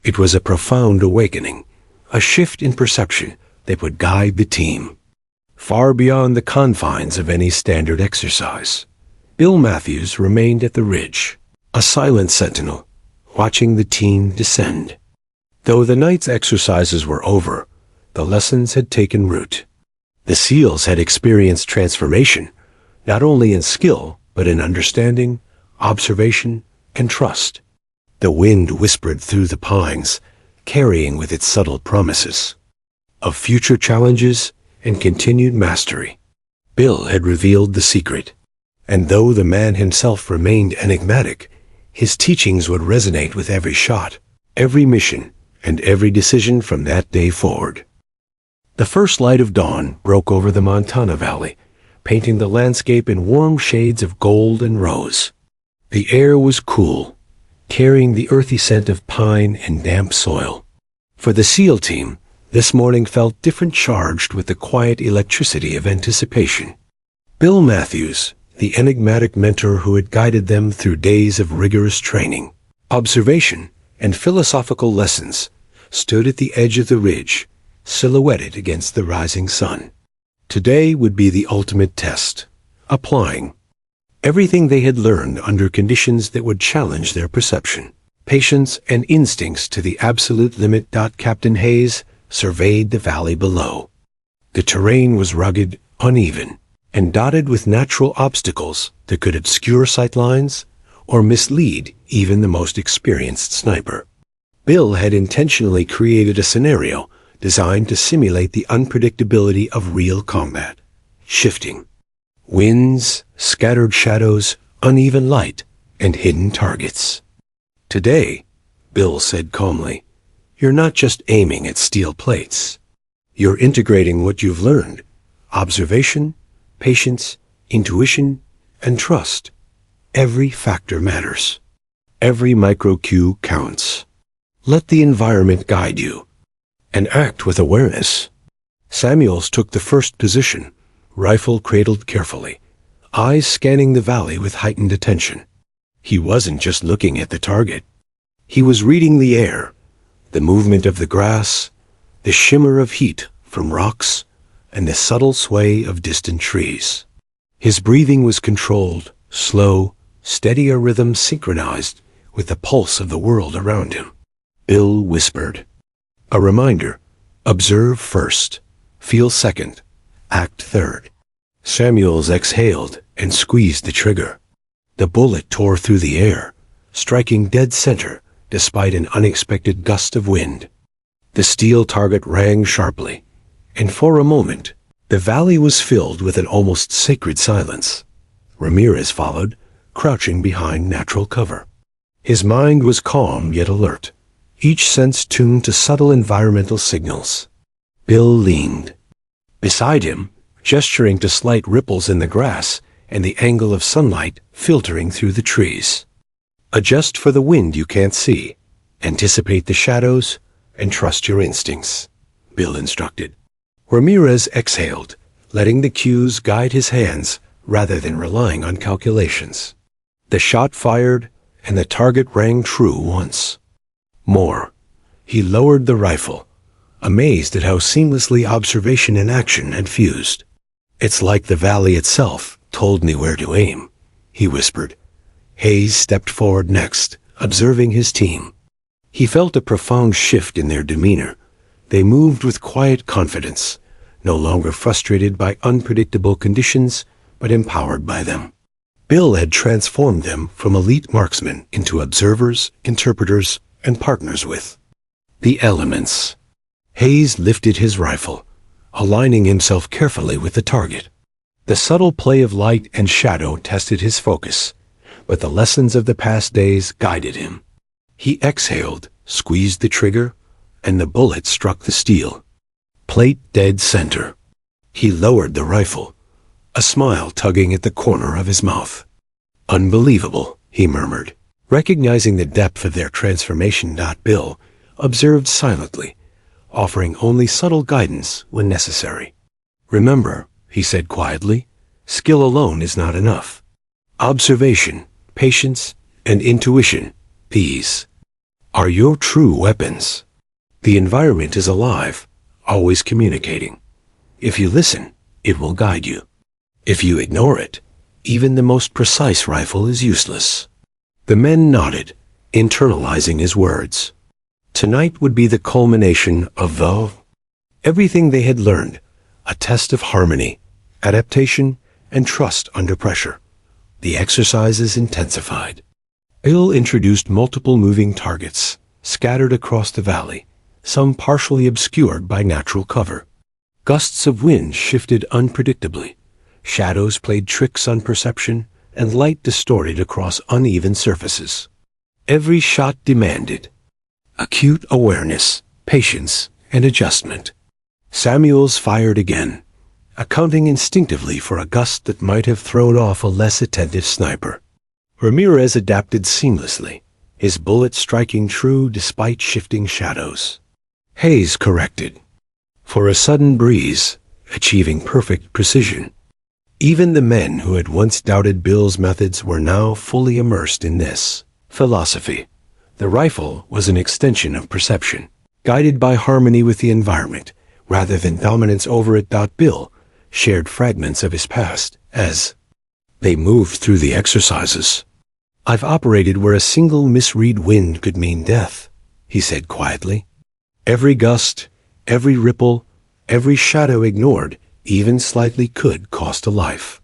It was a profound awakening, a shift in perception that would guide the team far beyond the confines of any standard exercise. Bill Matthews remained at the ridge, a silent sentinel, watching the team descend. Though the night's exercises were over, the lessons had taken root. The SEALs had experienced transformation, not only in skill, but in understanding, observation, and trust. The wind whispered through the pines, carrying with it subtle promises of future challenges and continued mastery. Bill had revealed the secret, and though the man himself remained enigmatic, his teachings would resonate with every shot, every mission, and every decision from that day forward. The first light of dawn broke over the Montana Valley, painting the landscape in warm shades of gold and rose. The air was cool, carrying the earthy scent of pine and damp soil. For the SEAL team, this morning felt different, charged with the quiet electricity of anticipation. Bill Matthews, the enigmatic mentor who had guided them through days of rigorous training, observation, and philosophical lessons, stood at the edge of the ridge, silhouetted against the rising sun. Today would be the ultimate test, applying everything they had learned under conditions that would challenge their perception, patience, and instincts to the absolute limit. Captain Hayes surveyed the valley below. The terrain was rugged, uneven, and dotted with natural obstacles that could obscure sightlines or mislead even the most experienced sniper. Bill had intentionally created a scenario designed to simulate the unpredictability of real combat. Shifting winds, scattered shadows, uneven light, and hidden targets. "Today," Bill said calmly, "you're not just aiming at steel plates. You're integrating what you've learned: observation, patience, intuition, and trust. Every factor matters. Every micro-cue counts. Let the environment guide you, and act with awareness." Samuels took the first position, rifle cradled carefully, eyes scanning the valley with heightened attention. He wasn't just looking at the target. He was reading the air, the movement of the grass, the shimmer of heat from rocks, and the subtle sway of distant trees. His breathing was controlled, slow, steady, a rhythm synchronized with the pulse of the world around him. Bill whispered. A reminder: observe first, feel second, act third. Samuels exhaled and squeezed the trigger. The bullet tore through the air, striking dead center despite an unexpected gust of wind. The steel target rang sharply, and for a moment, the valley was filled with an almost sacred silence. Ramirez followed, crouching behind natural cover. His mind was calm yet alert, each sense tuned to subtle environmental signals. Bill leaned. Beside him, gesturing to slight ripples in the grass and the angle of sunlight filtering through the trees. Adjust for the wind you can't see, anticipate the shadows, and trust your instincts, Bill instructed. Ramirez exhaled, letting the cues guide his hands rather than relying on calculations. The shot fired, and the target rang true once. More. He lowered the rifle, amazed at how seamlessly observation and action had fused. It's like the valley itself told me where to aim, he whispered. Hayes stepped forward next, observing his team. He felt a profound shift in their demeanor. They moved with quiet confidence, no longer frustrated by unpredictable conditions, but empowered by them. Bill had transformed them from elite marksmen into observers, interpreters, and partners with the elements. Hayes lifted his rifle, aligning himself carefully with the target. The subtle play of light and shadow tested his focus, but the lessons of the past days guided him. He exhaled, squeezed the trigger, and the bullet struck the steel. Plate dead center. He lowered the rifle, a smile tugging at the corner of his mouth. Unbelievable, he murmured, recognizing the depth of their transformation. Bill observed silently, offering only subtle guidance when necessary. Remember, he said quietly, skill alone is not enough. Observation, patience, and intuition, these are your true weapons. The environment is alive, always communicating. If you listen, it will guide you. If you ignore it, even the most precise rifle is useless. The men nodded, internalizing his words. Tonight would be the culmination of everything they had learned, a test of harmony, adaptation, and trust under pressure. The exercises intensified. Bill introduced multiple moving targets, scattered across the valley, some partially obscured by natural cover. Gusts of wind shifted unpredictably. Shadows played tricks on perception, and light distorted across uneven surfaces. Every shot demanded acute awareness, patience, and adjustment. Samuels fired again, accounting instinctively for a gust that might have thrown off a less attentive sniper. Ramirez adapted seamlessly, his bullet striking true despite shifting shadows. Hayes corrected, for a sudden breeze, achieving perfect precision. Even the men who had once doubted Bill's methods were now fully immersed in this philosophy. The rifle was an extension of perception, guided by harmony with the environment, rather than dominance over it. Bill shared fragments of his past as they moved through the exercises. I've operated where a single misread wind could mean death, he said quietly. Every gust, every ripple, every shadow ignored, even slightly, could cost a life.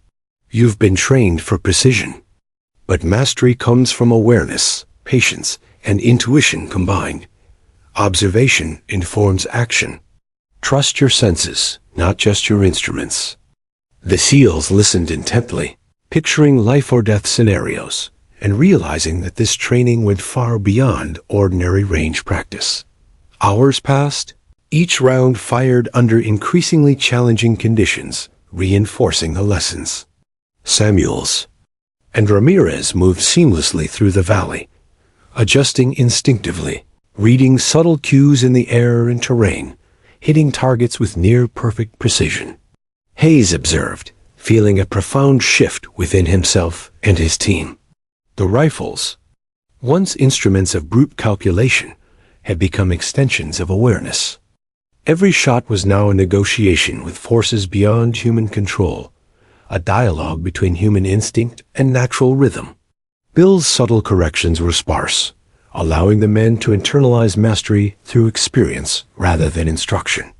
You've been trained for precision, but mastery comes from awareness, patience, and intuition combined. Observation informs action. Trust your senses, not just your instruments. The SEALs listened intently, picturing life or death scenarios, and realizing that this training went far beyond ordinary range practice. Hours passed, each round fired under increasingly challenging conditions, reinforcing the lessons. Samuels and Ramirez moved seamlessly through the valley, adjusting instinctively, reading subtle cues in the air and terrain, hitting targets with near-perfect precision. Hayes observed, feeling a profound shift within himself and his team. The rifles, once instruments of brute calculation, had become extensions of awareness. Every shot was now a negotiation with forces beyond human control, a dialogue between human instinct and natural rhythm. Bill's subtle corrections were sparse, allowing the men to internalize mastery through experience rather than instruction.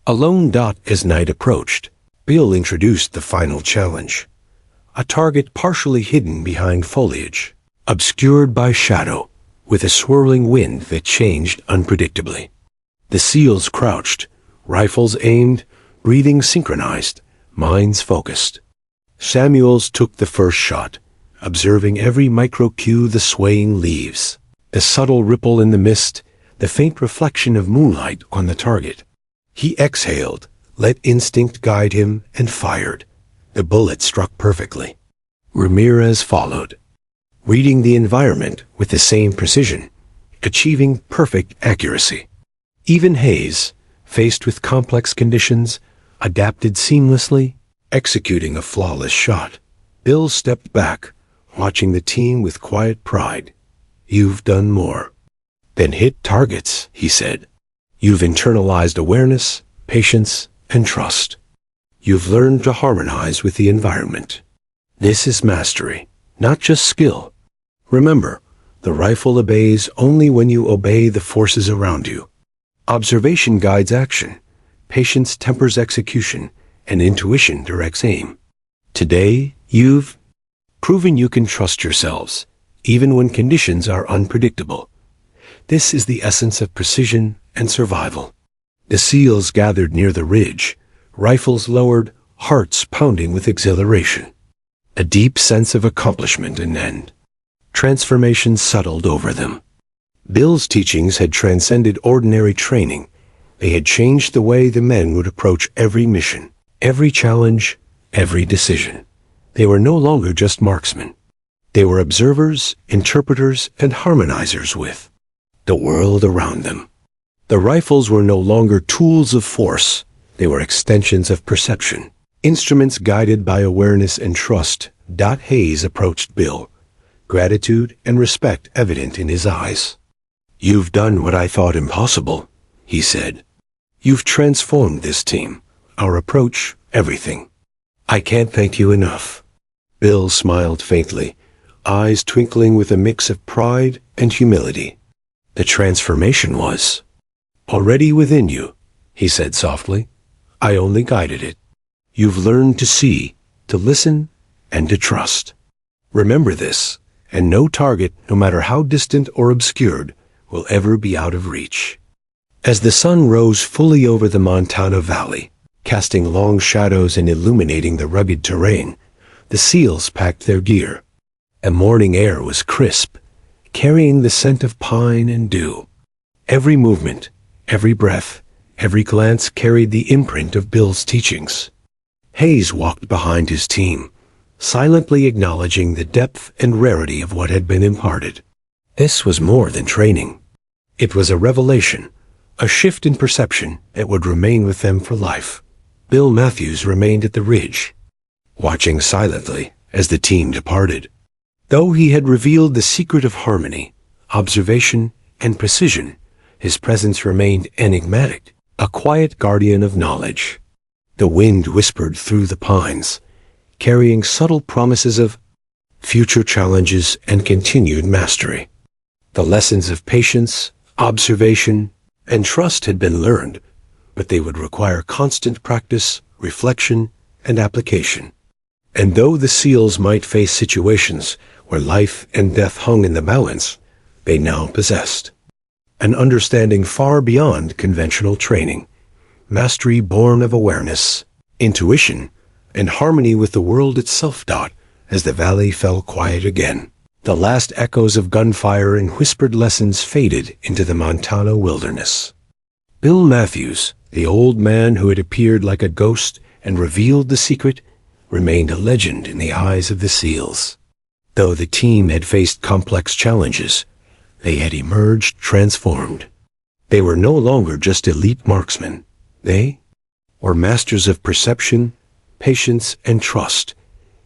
Alone. As night approached, Bill introduced the final challenge. A target partially hidden behind foliage, obscured by shadow, with a swirling wind that changed unpredictably. The SEALs crouched, rifles aimed, breathing synchronized, minds focused. Samuels took the first shot, observing every micro-cue: the swaying leaves, the subtle ripple in the mist, the faint reflection of moonlight on the target. He exhaled, let instinct guide him, and fired. The bullet struck perfectly. Ramirez followed, reading the environment with the same precision, achieving perfect accuracy. Even Hayes, faced with complex conditions, adapted seamlessly, executing a flawless shot. Bill stepped back, watching the team with quiet pride. "You've done more than hit targets," he said. "You've internalized awareness, patience, and trust. You've learned to harmonize with the environment. This is mastery, not just skill. Remember, the rifle obeys only when you obey the forces around you. Observation guides action, patience tempers execution, and intuition directs aim. Today, you've proven you can trust yourselves, even when conditions are unpredictable. This is the essence of precision and survival." The SEALs gathered near the ridge, rifles lowered, hearts pounding with exhilaration. A deep sense of accomplishment and end. Transformation settled over them. Bill's teachings had transcended ordinary training. They had changed the way the men would approach every mission, every challenge, every decision. They were no longer just marksmen. They were observers, interpreters, and harmonizers with the world around them. The rifles were no longer tools of force. They were extensions of perception, instruments guided by awareness and trust. Hayes approached Bill, gratitude and respect evident in his eyes. "You've done what I thought impossible," he said. "You've transformed this team, our approach, everything. I can't thank you enough." Bill smiled faintly, eyes twinkling with a mix of pride and humility. "The transformation was already within you," he said softly. "I only guided it. You've learned to see, to listen, and to trust. Remember this, and no target, no matter how distant or obscured, will ever be out of reach." As the sun rose fully over the Montana Valley, casting long shadows and illuminating the rugged terrain, the SEALs packed their gear. The morning air was crisp, carrying the scent of pine and dew. Every movement, every breath, every glance carried the imprint of Bill's teachings. Hayes walked behind his team, silently acknowledging the depth and rarity of what had been imparted. This was more than training. It was a revelation, a shift in perception that would remain with them for life. Bill Matthews remained at the ridge, watching silently as the team departed. Though he had revealed the secret of harmony, observation, and precision, his presence remained enigmatic, a quiet guardian of knowledge. The wind whispered through the pines, carrying subtle promises of future challenges and continued mastery. The lessons of patience, observation, and trust had been learned, but they would require constant practice, reflection, and application. And though the SEALs might face situations where life and death hung in the balance, they now possessed an understanding far beyond conventional training, mastery born of awareness, intuition, and harmony with the world itself. As the valley fell quiet again, the last echoes of gunfire and whispered lessons faded into the Montana wilderness. Bill Matthews, the old man who had appeared like a ghost and revealed the secret, remained a legend in the eyes of the SEALs. Though the team had faced complex challenges, they had emerged transformed. They were no longer just elite marksmen. They were masters of perception, patience, and trust,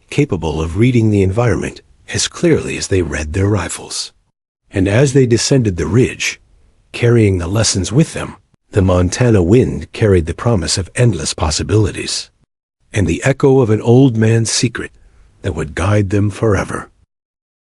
capable of reading the environment as clearly as they read their rifles. And as they descended the ridge, carrying the lessons with them, the Montana wind carried the promise of endless possibilities, and the echo of an old man's secret that would guide them forever.